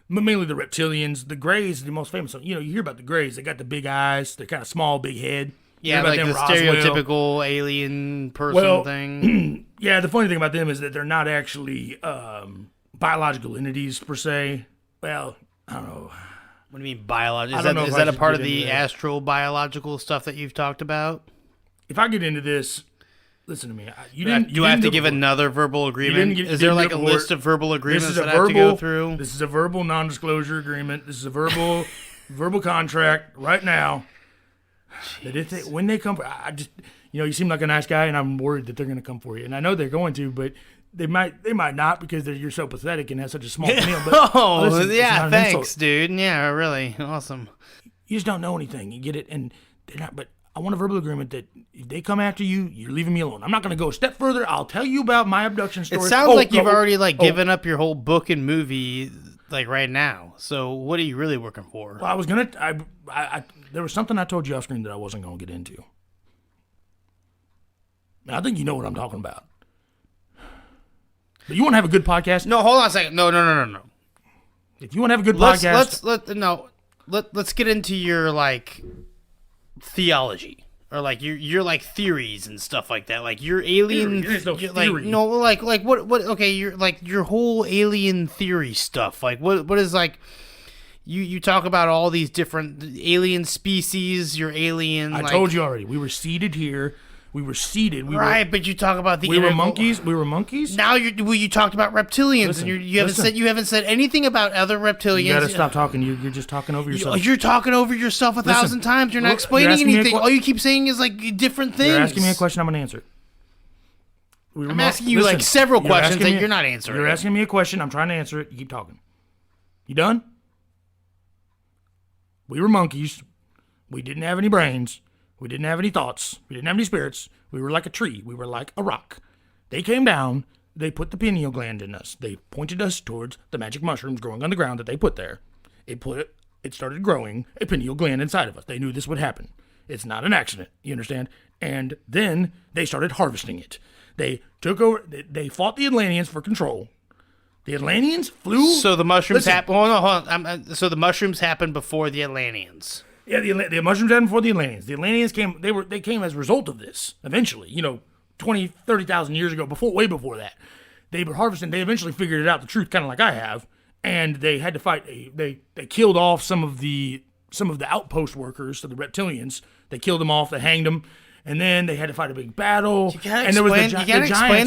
mainly the reptilians. The Greys are the most famous. You hear about the Greys. They got the big eyes. They're kind of small, big head.
Yeah, like the stereotypical alien person thing.
Yeah, the funny thing about them is that they're not actually biological entities per se. Well, I don't know.
What do you mean biological? Is that a part of the astral-biological stuff that you've talked about?
If I get into this, listen to me.
You have to give another verbal agreement? Is there like a list of verbal agreements that I have to go through?
This is a verbal non-disclosure agreement. This is a verbal contract right now. That when they come, I just, you seem like a nice guy, and I'm worried that they're going to come for you. And I know they're going to, but they might not because you're so pathetic and have such a small meal. But listen,
thanks, dude. Yeah, really awesome.
You just don't know anything. You get it, and they're not. But I want a verbal agreement that if they come after you, you're leaving me alone. I'm not going to go a step further. I'll tell you about my abduction story.
It sounds like you've already given up your whole book and movie right now. So what are you really working for?
Well, I was gonna. There was something I told you off screen that I wasn't going to get into. I think you know what I'm talking about. But you want to have a good podcast?
No, hold on a second. No.
If you want to have a good podcast,
let's get into your theology or your theories and stuff like that. Like your alien,
there's no theory.
What? Okay, your whole alien theory stuff. What is You talk about all these different alien species, your alien...
I told you already. We were seated here. We were seated.
But you talk about the...
We were monkeys. We were monkeys?
Now you talked about reptilians, listen, and you haven't said anything about other reptilians.
You gotta stop talking. You're just talking over yourself.
You're talking over yourself 1,000 times. You're not explaining anything. All you keep saying is different things.
You're asking me a question, I'm going to answer it.
I'm asking you several questions that you're not answering.
You're asking me a question. I'm trying to answer it. You keep talking. You done? We were monkeys. We didn't have any brains. We didn't have any thoughts. We didn't have any spirits. We were like a tree. We were like a rock. They came down. They put the pineal gland in us. They pointed us towards the magic mushrooms growing on the ground that they put there. It started growing a pineal gland inside of us. They knew this would happen. It's not an accident. You understand? And then they started harvesting it. They took over. They fought the Atlanteans for control. The Atlanteans flew.
So the mushrooms happened. Hold on. So the mushrooms happened before the Atlanteans.
Yeah, the mushrooms happened before the Atlanteans. The Atlanteans came. They came as a result of this. Eventually, 20, 30,000 years ago, way before that, they were harvesting. They eventually figured out the truth, kind of like I have, and they had to fight. They killed off some of the outpost workers, so the reptilians. They killed them off. They hanged them. And then they had to fight a big battle.
You gotta explain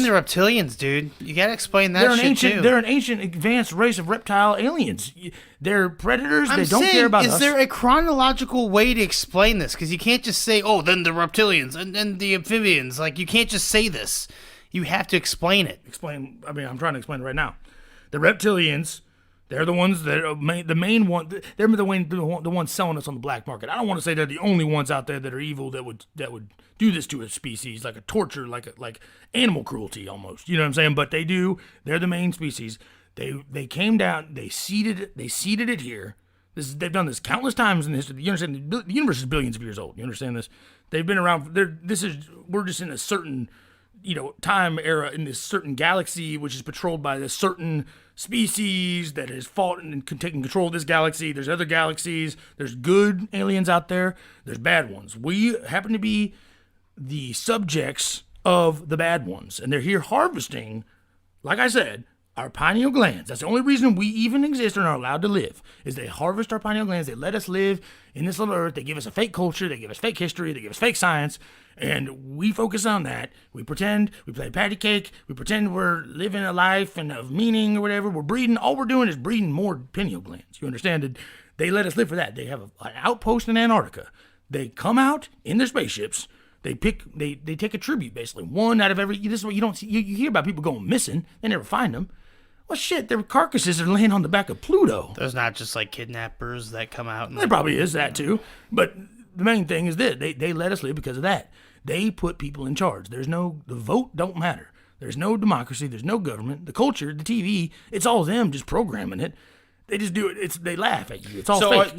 the reptilians, dude. You gotta explain that too.
They're an ancient, advanced race of reptile aliens. They're predators. They don't care about us.
Is there a chronological way to explain this? Because you can't just say, "Oh, then the reptilians and then the amphibians." You can't just say this. You have to explain it.
I'm trying to explain it right now. The reptilians, they're the ones that are the main one. They're the ones selling us on the black market. I don't want to say they're the only ones out there that are evil that would do this to a species, like a torture, like animal cruelty almost. You know what I'm saying? But they do. They're the main species. They came down. They seeded it here. They've done this countless times in history. You understand? The universe is billions of years old. You understand this? They've been around. We're just in a certain, time era in this certain galaxy, which is patrolled by this certain species that has fought and taken control of this galaxy. There's other galaxies. There's good aliens out there. There's bad ones. We happen to be the subjects of the bad ones, and they're here harvesting, like I said, our pineal glands. That's the only reason we even exist and are allowed to live, is they harvest our pineal glands. They let us live in this little earth. They give us a fake culture. They give us fake history. They give us fake science. And we focus on that. We pretend. We play patty cake. We pretend we're living a life and of meaning or whatever. We're breeding. All we're doing is breeding more pineal glands. You understand? And they let us live for that. They have an outpost in Antarctica. They come out in their spaceships. They take a tribute, basically. One out of every. This is what you don't see. You hear about people going missing. They never find them. Well, shit, their carcasses are laying on the back of Pluto.
There's not just like kidnappers that come out.
There probably is that too. But the main thing is this. They let us live because of that. They put people in charge. The vote don't matter. There's no democracy. There's no government. The culture, the TV, it's all them just programming it. They just do it. They laugh at you. It's all fake.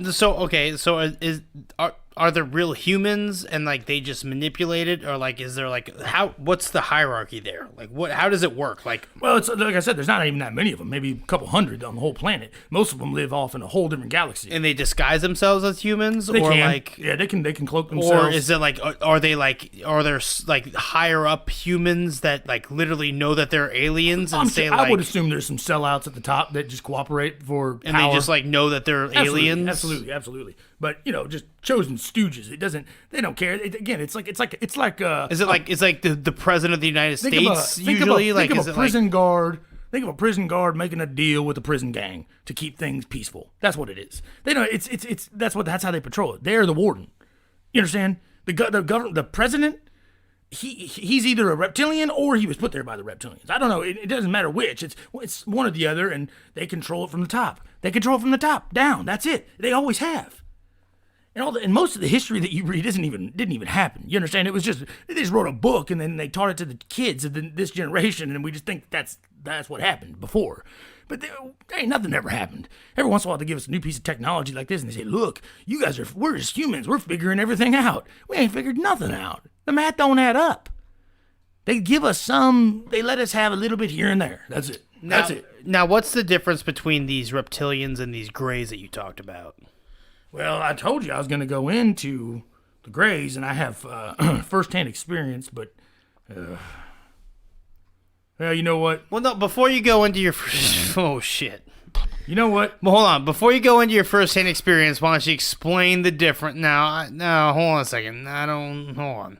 Are there real humans and like they just manipulate it, or like is there like what's the hierarchy there? Like how does it work?
Well, it's like I said, there's not even that many of them. Maybe a couple hundred on the whole planet. Most of them live off in a whole different galaxy.
And they disguise themselves as humans,
they can cloak themselves.
Or is it like are there like higher up humans that like literally know that they're aliens and
I would assume there's some sellouts at the top that just cooperate for
and
power.
They just like know that they're aliens.
Absolutely. But just chosen stooges. They don't care. It's like. Is it like
it's like the president of the United States
think of a prison guard. Think of a prison guard making a deal with a prison gang to keep things peaceful. That's what it is. They don't. That's how they patrol it. They're the warden. You understand? The president. He's either a reptilian or he was put there by the reptilians. I don't know. It doesn't matter which. It's one or the other, and they control it from the top. They control it from the top down. That's it. They always have. And most of the history that you read didn't even happen. You understand? It was just they just wrote a book and then they taught it to the kids of this generation, and we just think that's what happened before. But there ain't nothing ever happened. Every once in a while they give us a new piece of technology like this, and they say, "Look, we're just humans. We're figuring everything out. We ain't figured nothing out. The math don't add up." They give us they let us have a little bit here and there. That's it. That's it.
Now, what's the difference between these reptilians and these grays that you talked about?
Well, I told you I was going to go into the grays, and I have first-hand experience, but, well, you know what?
Well, no, before you go into your oh, shit.
You know what?
Well, hold on. Before you go into your first-hand experience, why don't you explain the difference? Now, hold on a second. Hold on.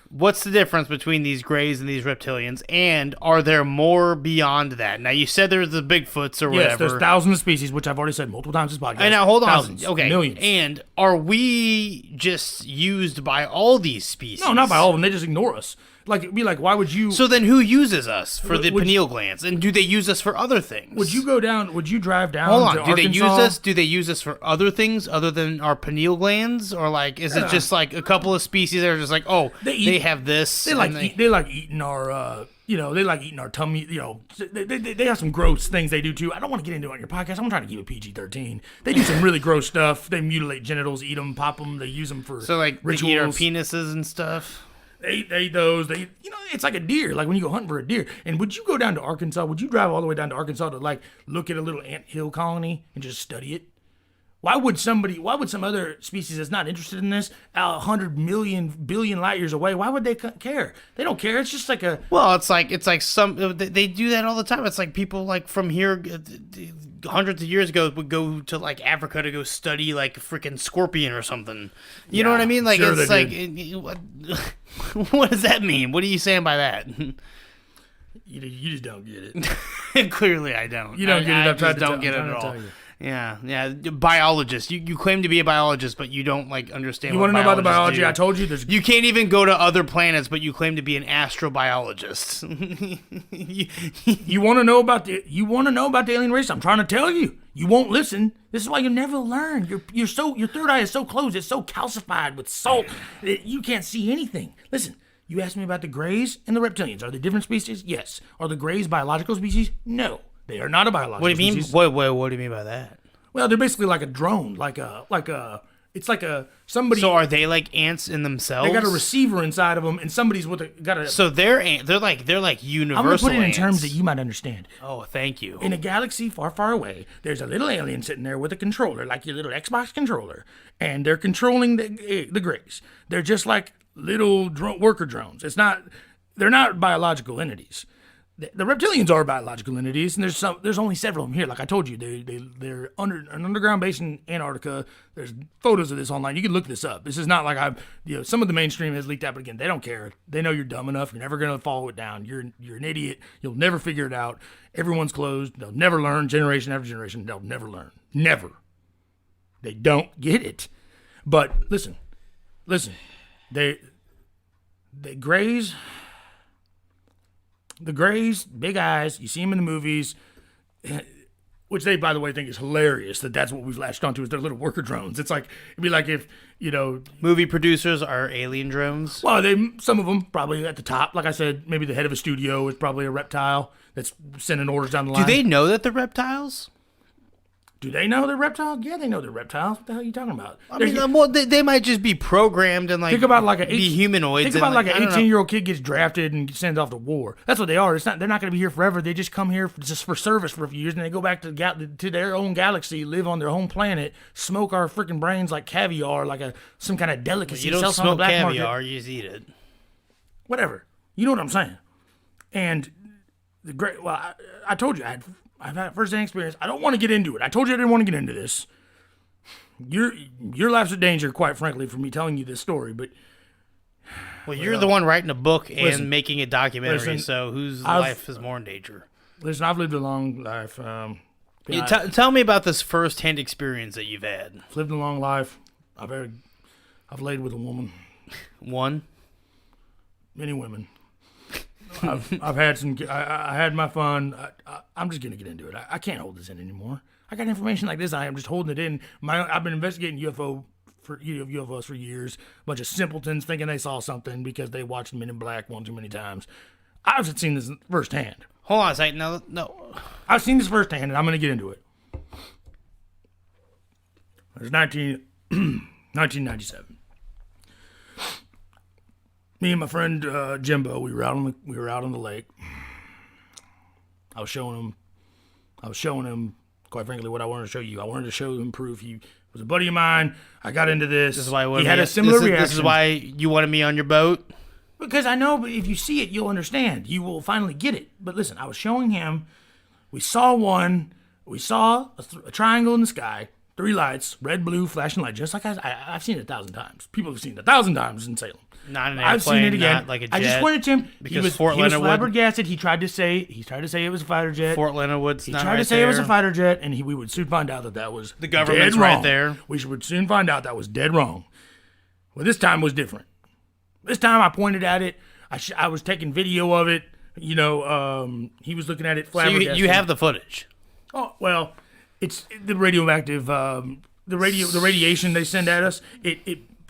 What's the difference between these grays and these reptilians, and are there more beyond that? Now, you said there's the Bigfoots or whatever.
Yes, there's thousands of species, which I've already said multiple times in this podcast.
And now, hold on.
Thousands,
okay.
Millions.
And are we just used by all these species?
No, not by all of them. They just ignore us. Why would you...
So then who uses us for the pineal glands? And do they use us for other things?
Would you drive down
Hold on.
to
Do
Arkansas?
they use us? Do they use us for other things other than our pineal glands? Or is it just like a couple of species that are just like, they have this?
They like eating our... they like eating our tummy. They have some gross things they do too. I don't want to get into it on your podcast. I'm trying to keep it PG-13. They do some really gross stuff. They mutilate genitals, eat them, pop them. They use them for rituals.
They eat our penises and stuff.
They eat those. It's like a deer. Like when you go hunting for a deer. And would you go down to Arkansas? Would you drive all the way down to Arkansas to look at a little anthill colony and just study it? Why would some other species that's not interested in this, 100 million billion light years away, why would they care? They don't care. It's just like a...
Well, it's like some... They do that all the time. It's like people from here hundreds of years ago would go to Africa to go study a freaking scorpion or something. You know what I mean?
Sure
it's like... What does that mean? What are you saying by that?
You just don't get it.
Clearly I don't.
You don't get it.
I just don't get it at all. Yeah. Biologist. You claim to be a biologist, but you don't like understand.
You
want to
know about the biology?
do.
I told you.
You can't even go to other planets, but you claim to be an astrobiologist.
You want to know about the alien race? I'm trying to tell you. You won't listen. This is why you never learn. Your third eye is so closed. It's so calcified with salt that you can't see anything. Listen. You asked me about the Greys and the reptilians. Are they different species? Yes. Are the Greys biological species? No. They are not a biological species.
What do you mean by that?
Well, they're basically like a drone, it's like a somebody.
So are they like ants in themselves?
They got a receiver inside of them, and somebody's got a.
So they're like universal.
I'm gonna put it in
ants.
terms that you might understand.
Oh, thank you.
In a galaxy far, far away, there's a little alien sitting there with a controller, like your little Xbox controller, and they're controlling the Greys. They're just like little worker drones. They're not biological entities. The reptilians are biological entities, and there's only several of them here. Like I told you, they're under an underground base in Antarctica. There's photos of this online. You can look this up. This is not like some of the mainstream has leaked out, but again, they don't care. They know you're dumb enough. You're never gonna follow it down. You're an idiot. You'll never figure it out. Everyone's closed. They'll never learn. Generation after generation, they'll never learn. Never. They don't get it. But listen. The Greys, big eyes, you see them in the movies, which they, by the way, think is hilarious that's what we've latched onto is their little worker drones. It's like, it'd be like if,
movie producers are alien drones.
Well, some of them probably at the top. Like I said, maybe the head of a studio is probably a reptile that's sending orders down the line.
Do they know that they're reptiles?
Do they know they're reptiles? Yeah, they know they're reptiles. What the hell are you talking about?
I mean, well, they might just be programmed and
think about
be humanoids.
Think about like an 18-year-old kid gets drafted and sent off to war. That's what they are. They're not going to be here forever. They just come here just for service for a few years, and they go back to their own galaxy, live on their home planet, smoke our freaking brains like caviar, like some kind of delicacy.
You don't smoke caviar, you just eat it.
Whatever. You know what I'm saying? And I told you I've had first-hand experience. I don't want to get into it. I told you I didn't want to get into this. Your life's a danger, quite frankly, for me telling you this story. But
you're the one writing a book and making a documentary. So whose life is more in danger?
Listen, I've lived a long life.
Tell me about this first-hand experience that you've had.
I've lived a long life. I've laid with a woman.
One.
Many women. I've had some. I had my fun. I'm just gonna get into it. I can't hold this in anymore. I got information like this. I am just holding it in. I've been investigating UFOs for years. A bunch of simpletons thinking they saw something because they watched Men in Black one too many times. I've seen this firsthand.
Hold on a second. No.
I've seen this firsthand, and I'm gonna get into it. It was 1997. Me and my friend Jimbo, we were out on the lake. I was showing him, quite frankly, what I wanted to show you. I wanted to show him proof. He was a buddy of mine. I got into this.
This is why
he had a similar reaction.
This is why you wanted me on your boat?
Because I know, but if you see it, you'll understand. You will finally get it. But listen, I was showing him. We saw a triangle in the sky, 3 lights, red, blue, flashing light, just like I've seen it 1,000 times. People have seen it 1,000 times in Salem.
Not an airplane,
I've seen it again.
Not like a jet.
I just pointed to him.
Because
he was flabbergasted. He tried to say it was a fighter jet.
Fort Leonard Wood's
He
not
tried
right
to say
there.
it was a fighter jet, and we would soon find out that was
the government's
dead wrong.
right there.
We would soon find out that was dead wrong. Well, this time was different. This time I pointed at it. I was taking video of it. He was looking at it flabbergasted.
So you have the footage.
Oh well, it's the radioactive. The radiation they send at us.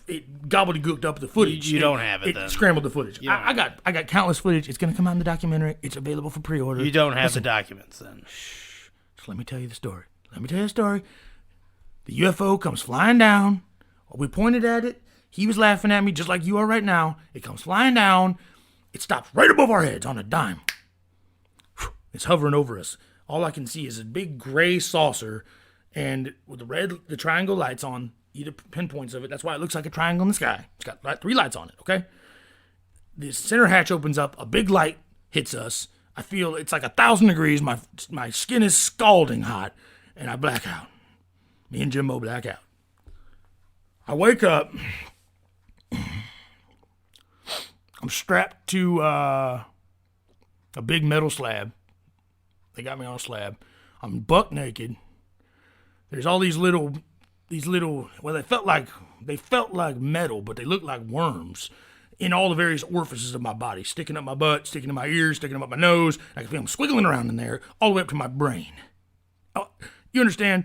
It gobbledygooked up the footage.
You don't have it then.
It scrambled the footage. I got countless footage. It's going to come out in the documentary. It's available for pre-order.
You don't have the documents then.
Shh. Just let me tell you the story. The UFO comes flying down. We pointed at it. He was laughing at me just like you are right now. It comes flying down. It stops right above our heads on a dime. It's hovering over us. All I can see is a big gray saucer and with the triangle lights on either pinpoints of it. That's why it looks like a triangle in the sky. It's got 3 lights on it, okay? The center hatch opens up. A big light hits us. I feel it's like 1,000 degrees. My skin is scalding hot, and I black out. Me and Jimbo black out. I wake up. I'm strapped to a big metal slab. They got me on a slab. I'm buck naked. there's all these little, well, they felt like metal, but they looked like worms in all the various orifices of my body, sticking up my butt, sticking in my ears, sticking up my nose. I could feel them squiggling around in there, all the way up to my brain. Oh, you understand?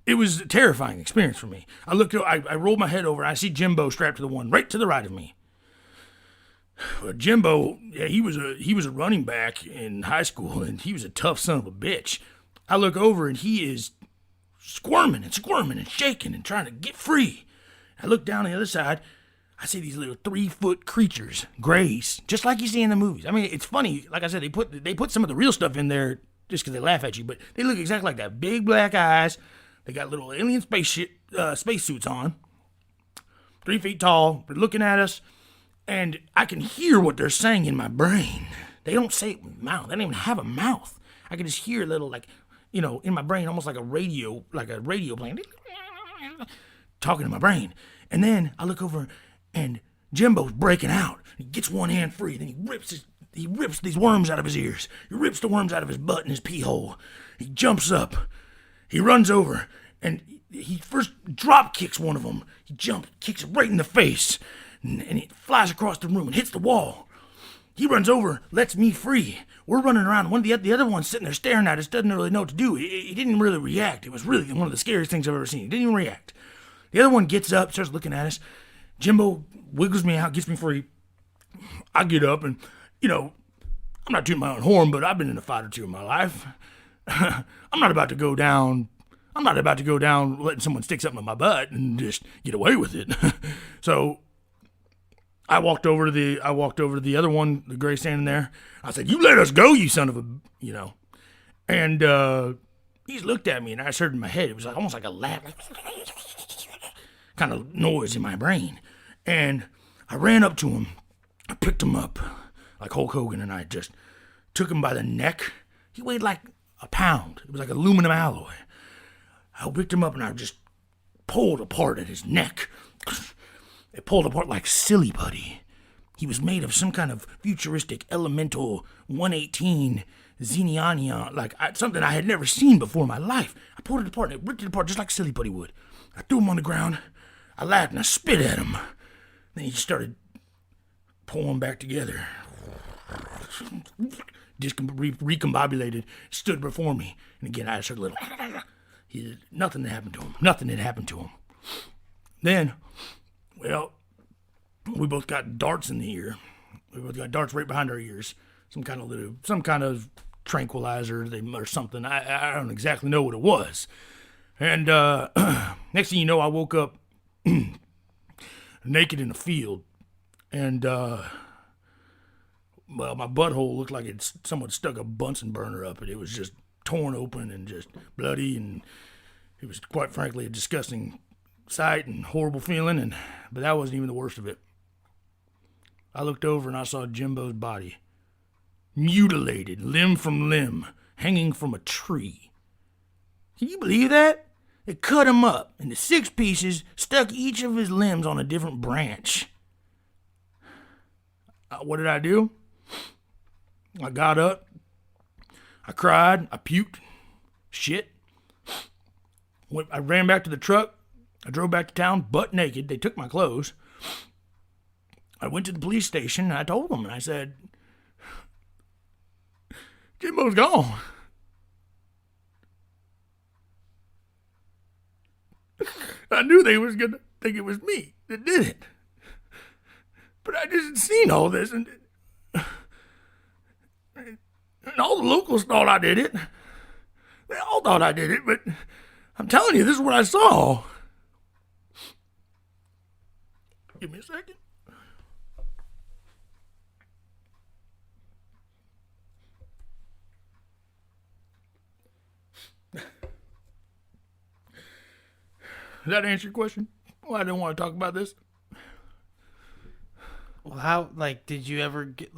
It was a terrifying experience for me. I rolled my head over, and I see Jimbo strapped to the one right to the right of me. Well, Jimbo, yeah, he was a running back in high school, and he was a tough son of a bitch. I look over, and he is squirming and shaking and trying to get free. I look down on the other side. I see these little 3-foot creatures, grays, just like you see in the movies. I mean, it's funny. Like I said, they put some of the real stuff in there just because they laugh at you, but they look exactly like that. Big black eyes. They got little alien spacesuits on. 3 feet tall. They're looking at us, and I can hear what they're saying in my brain. They don't say it with mouth. They don't even have a mouth. I can just hear a little, like, you know, in my brain, almost like a radio playing, talking in my brain. And then I look over, and Jimbo's breaking out. He gets one hand free, then he rips these worms out of his ears. He rips the worms out of his butt and his pee hole. He jumps up. He runs over, and he first drop kicks one of them. He kicks it right in the face, and it flies across the room and hits the wall. He runs over, lets me free. We're running around. The other one's sitting there staring at us, doesn't really know what to do. He didn't really react. It was really one of the scariest things I've ever seen. He didn't even react. The other one gets up, starts looking at us. Jimbo wiggles me out, gets me free. I get up, and, you know, I'm not tooting my own horn, but I've been in a fight or two in my life. I'm not about to go down letting someone stick something in my butt and just get away with it. So I walked over to the other one, the gray standing there. I said, "You let us go, you son of a," you know. And he's looked at me, and I just heard in my head, it was like almost like a laugh, kind of noise in my brain. And I ran up to him. I picked him up like Hulk Hogan, and I just took him by the neck. He weighed like a pound. It was like aluminum alloy. I picked him up, and I just pulled apart at his neck. It pulled apart like silly putty. He was made of some kind of futuristic elemental 118 xenionion, like something I had never seen before in my life. I pulled it apart, and it ripped it apart just like silly putty would. I threw him on the ground. I laughed, and I spit at him. Then he just started pulling back together. Recombobulated, stood before me. And again, I just heard a little... Nothing had happened to him. Then, well, we both got darts in the ear. We both got darts right behind our ears. Some kind of tranquilizer or something. I don't exactly know what it was. And next thing you know, I woke up naked in a field. And, well, my butthole looked like someone stuck a Bunsen burner up it. It was just torn open and just bloody, and it was quite frankly a disgusting sight and horrible feeling, but that wasn't even the worst of it. I looked over and I saw Jimbo's body, mutilated, limb from limb, hanging from a tree. Can you believe that? They cut him up into 6 pieces, stuck each of his limbs on a different branch. What did I do? I got up. I cried. I puked. Shit. I ran back to the truck. I drove back to town butt naked. They took my clothes. I went to the police station and I told them. And I said, Jimbo's gone. I knew they was going to think it was me that did it. But I just seen all this, and all the locals thought I did it. They all thought I did it, but I'm telling you, this is what I saw. Give me a second. Does that answer your question? Well, I didn't want to talk about this.
Well, how, did you ever get,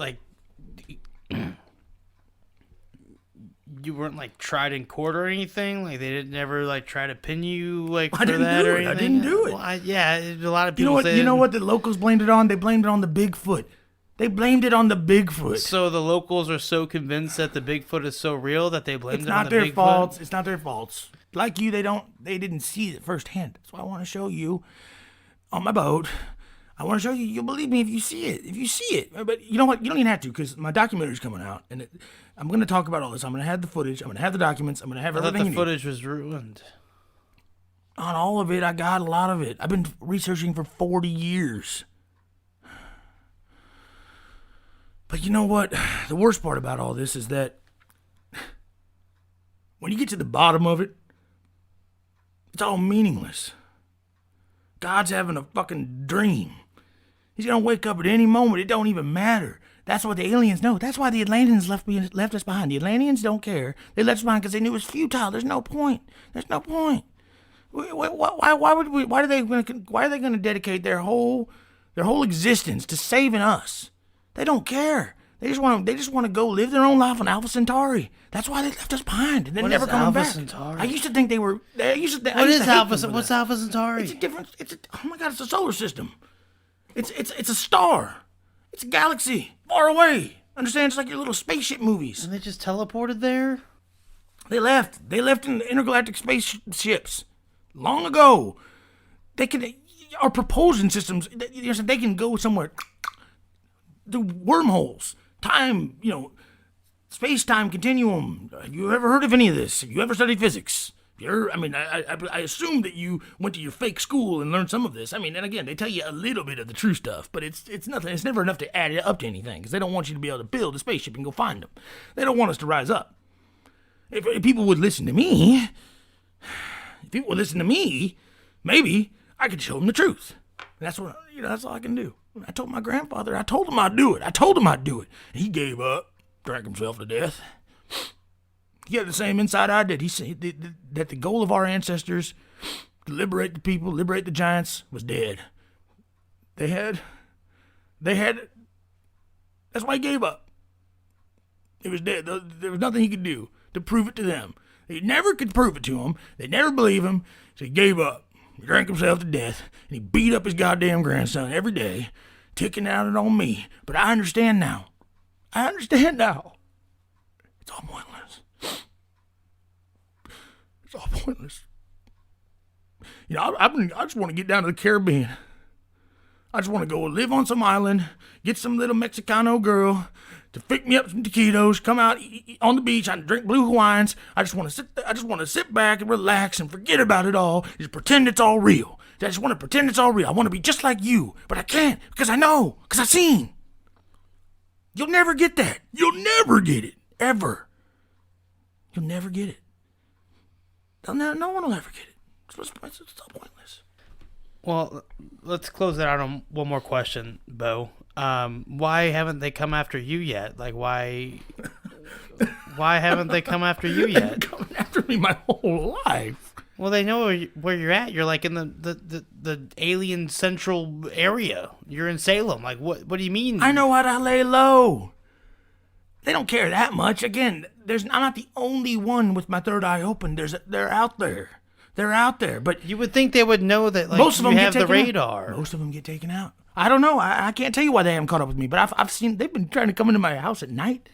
you weren't, tried in court or anything? They didn't ever, try to pin you, for that or anything?
I didn't do it.
Well, a lot of people say...
You know what the locals blamed it on? They blamed it on the Bigfoot. They blamed it on the Bigfoot.
So the locals are so convinced that the Bigfoot is so real that they blamed it on the Bigfoot?
It's not their fault. like you, they didn't see it firsthand. That's why I want to show you on my boat. I want to show you. You'll believe me if you see it. But you know what? You don't even have to, because my documentary's coming out, and I'm going to talk about all this. I'm going to have the footage. I'm going to have the documents. I'm going to have everything.
The footage was ruined.
Not all of it. I got a lot of it. I've been researching for 40 years. But you know what? The worst part about all this is that when you get to the bottom of it, it's all meaningless. God's having a fucking dream. He's gonna wake up at any moment. It don't even matter. That's what the aliens know. That's why the Atlanteans left us behind. The Atlanteans don't care. They left us behind because they knew it was futile. There's no point. Why are they going to dedicate their whole existence to saving us? They don't care. They just want to go live their own life on Alpha Centauri. That's why they left us behind, and they're never coming back.
Centauri?
I used to think they were.
What's Alpha Centauri?
Oh my God! It's a solar system. It's a star. It's a galaxy far away. Understand? It's like your little spaceship movies.
And they just teleported there?
They left in intergalactic spaceships long ago. Our propulsion systems, they can go somewhere. The wormholes, time, space-time continuum. Have you ever heard of any of this? Have you ever studied physics? I assume that you went to your fake school and learned some of this. And again, they tell you a little bit of the true stuff, but it's nothing. It's never enough to add it up to anything, because they don't want you to be able to build a spaceship and go find them. They don't want us to rise up. If people would listen to me, maybe I could show them the truth. And that's what that's all I can do. I told my grandfather, I told him I'd do it. And he gave up, drank himself to death. He had the same insight I did. He said that the goal of our ancestors to liberate the people, liberate the giants, was dead. They had. That's why he gave up. It was dead. There was nothing he could do to prove it to them. He never could prove it to them. They never believed him, so he gave up. He drank himself to death, and he beat up his goddamn grandson every day, ticking out it on me. But I understand now. It's all pointless. It's all pointless. I just want to get down to the Caribbean. I just want to go live on some island, get some little Mexicano girl to pick me up some taquitos, come out on the beach, and drink blue Hawaiians. I just want to sit back and relax and forget about it all. Just pretend it's all real. I just want to pretend it's all real. I want to be just like you, but I can't, because I know, because I've seen. You'll never get that. You'll never get it, ever. You'll never get it. No one will ever get it. It's all pointless.
Well, let's close it out on one more question, Bo. Why haven't they come after you yet? Like, why haven't they come after you yet?
They've been coming after me my whole life.
Well, they know where you're at. You're like in the alien central area. You're in Salem. Like, what do you mean?
I know how to lay low. They don't care that much. Again, I'm not the only one with my third eye open. They're out there. They're out there. But
you would think they would know that. Like,
most of them
have
get
the
taken
radar.
Out. Most of them get taken out. I don't know. I can't tell you why they haven't caught up with me. But I've seen they've been trying to come into my house at night.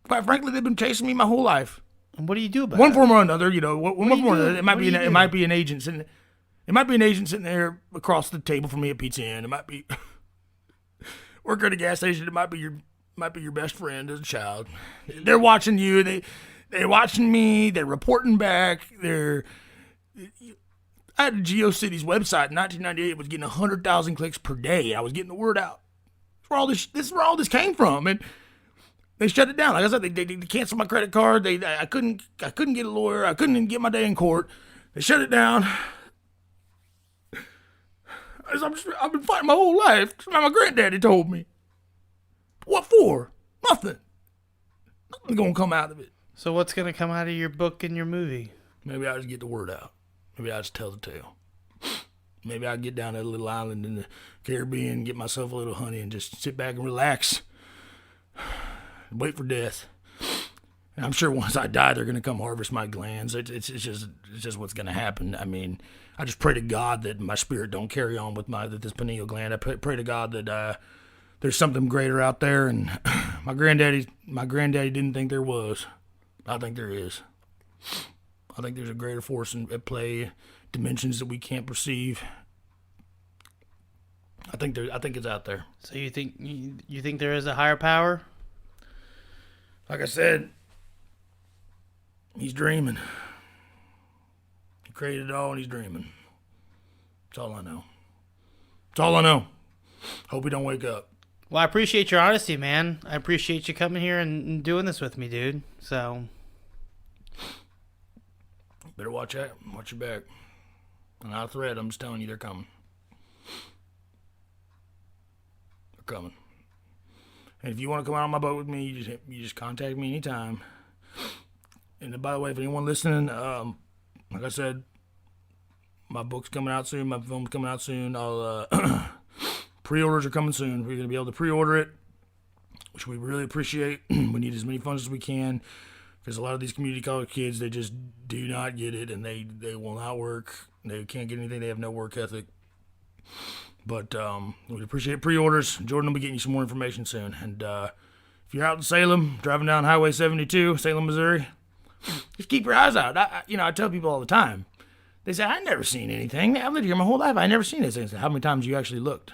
Quite frankly, they've been chasing me my whole life.
And what do you do about it?
One form or another, one form or another. It might be an agent sitting. It might be an agent sitting there across the table from me at Pizza Inn. It might be worker at a gas station. It might be your best friend as a child. They're watching you. They're watching me. They're reporting back. I had GeoCities website in 1998. Was getting 100,000 clicks per day. I was getting the word out. This is where all this came from, and they shut it down. Like I said, they canceled my credit card. I couldn't get a lawyer. I couldn't even get my day in court. They shut it down. I've been fighting my whole life. That's what my granddaddy told me. What for? Nothing. Nothing's gonna come out of it.
So what's gonna come out of your book and your movie?
Maybe I just get the word out. Maybe I just tell the tale. Maybe I get down to a little island in the Caribbean, get myself a little honey, and just sit back and relax. Wait for death. And I'm sure once I die, they're gonna come harvest my glands. It's just what's gonna happen. I just pray to God that my spirit don't carry on with this pineal gland. I pray to God that there's something greater out there, and my granddaddy didn't think there was. I think there is. I think there's a greater force at play, dimensions that we can't perceive. I think it's out there.
So you think there is a higher power?
Like I said, he's dreaming. He created it all, and he's dreaming. That's all I know. That's all I know. Hope he don't wake up.
Well, I appreciate your honesty, man. I appreciate you coming here and doing this with me, dude. So
better watch out. Watch your back. I'm not a threat. I'm just telling you they're coming. They're coming. And if you want to come out on my boat with me, you just contact me anytime. And by the way, if anyone listening, like I said, my book's coming out soon. My film's coming out soon. Pre-orders are coming soon. We're going to be able to pre-order it, which we really appreciate. We need as many funds as we can, because a lot of these community college kids, they just do not get it, and they will not work. They can't get anything. They have no work ethic. But we'd appreciate pre-orders. Jordan will be getting you some more information soon. And if you're out in Salem, driving down Highway 72, Salem, Missouri, just keep your eyes out. I tell people all the time. They say, I've never seen anything. I've lived here my whole life. I've never seen this. I say, how many times you actually looked?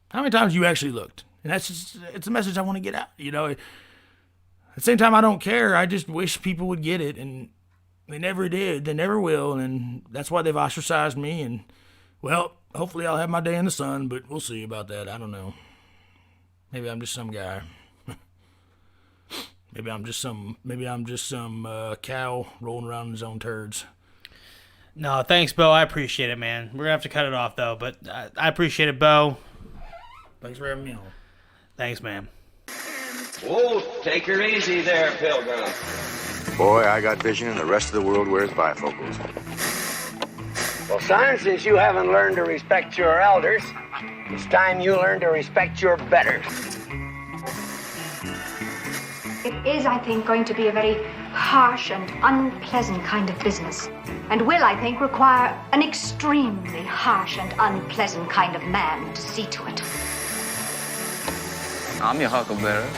How many times you actually looked? And it's a message I want to get out. At the same time, I don't care. I just wish people would get it. And they never did. They never will. And that's why they've ostracized me. And, well, hopefully I'll have my day in the sun, but we'll see about that. I don't know. Maybe I'm just some guy. Maybe I'm just some cow rolling around in his own turds.
No, thanks, Bo. I appreciate it, man. We're going to have to cut it off, though, but I appreciate it, Bo.
Thanks for having me on.
Thanks, man.
Oh, take her easy there, Pilgrim.
Boy, I got vision and the rest of the world wears bifocals.
Well, son, since you haven't learned to respect your elders, it's time you learn to respect your betters.
It is, I think, going to be a very harsh and unpleasant kind of business, and will, I think, require an extremely harsh and unpleasant kind of man to see to it.
I'm your huckleberry.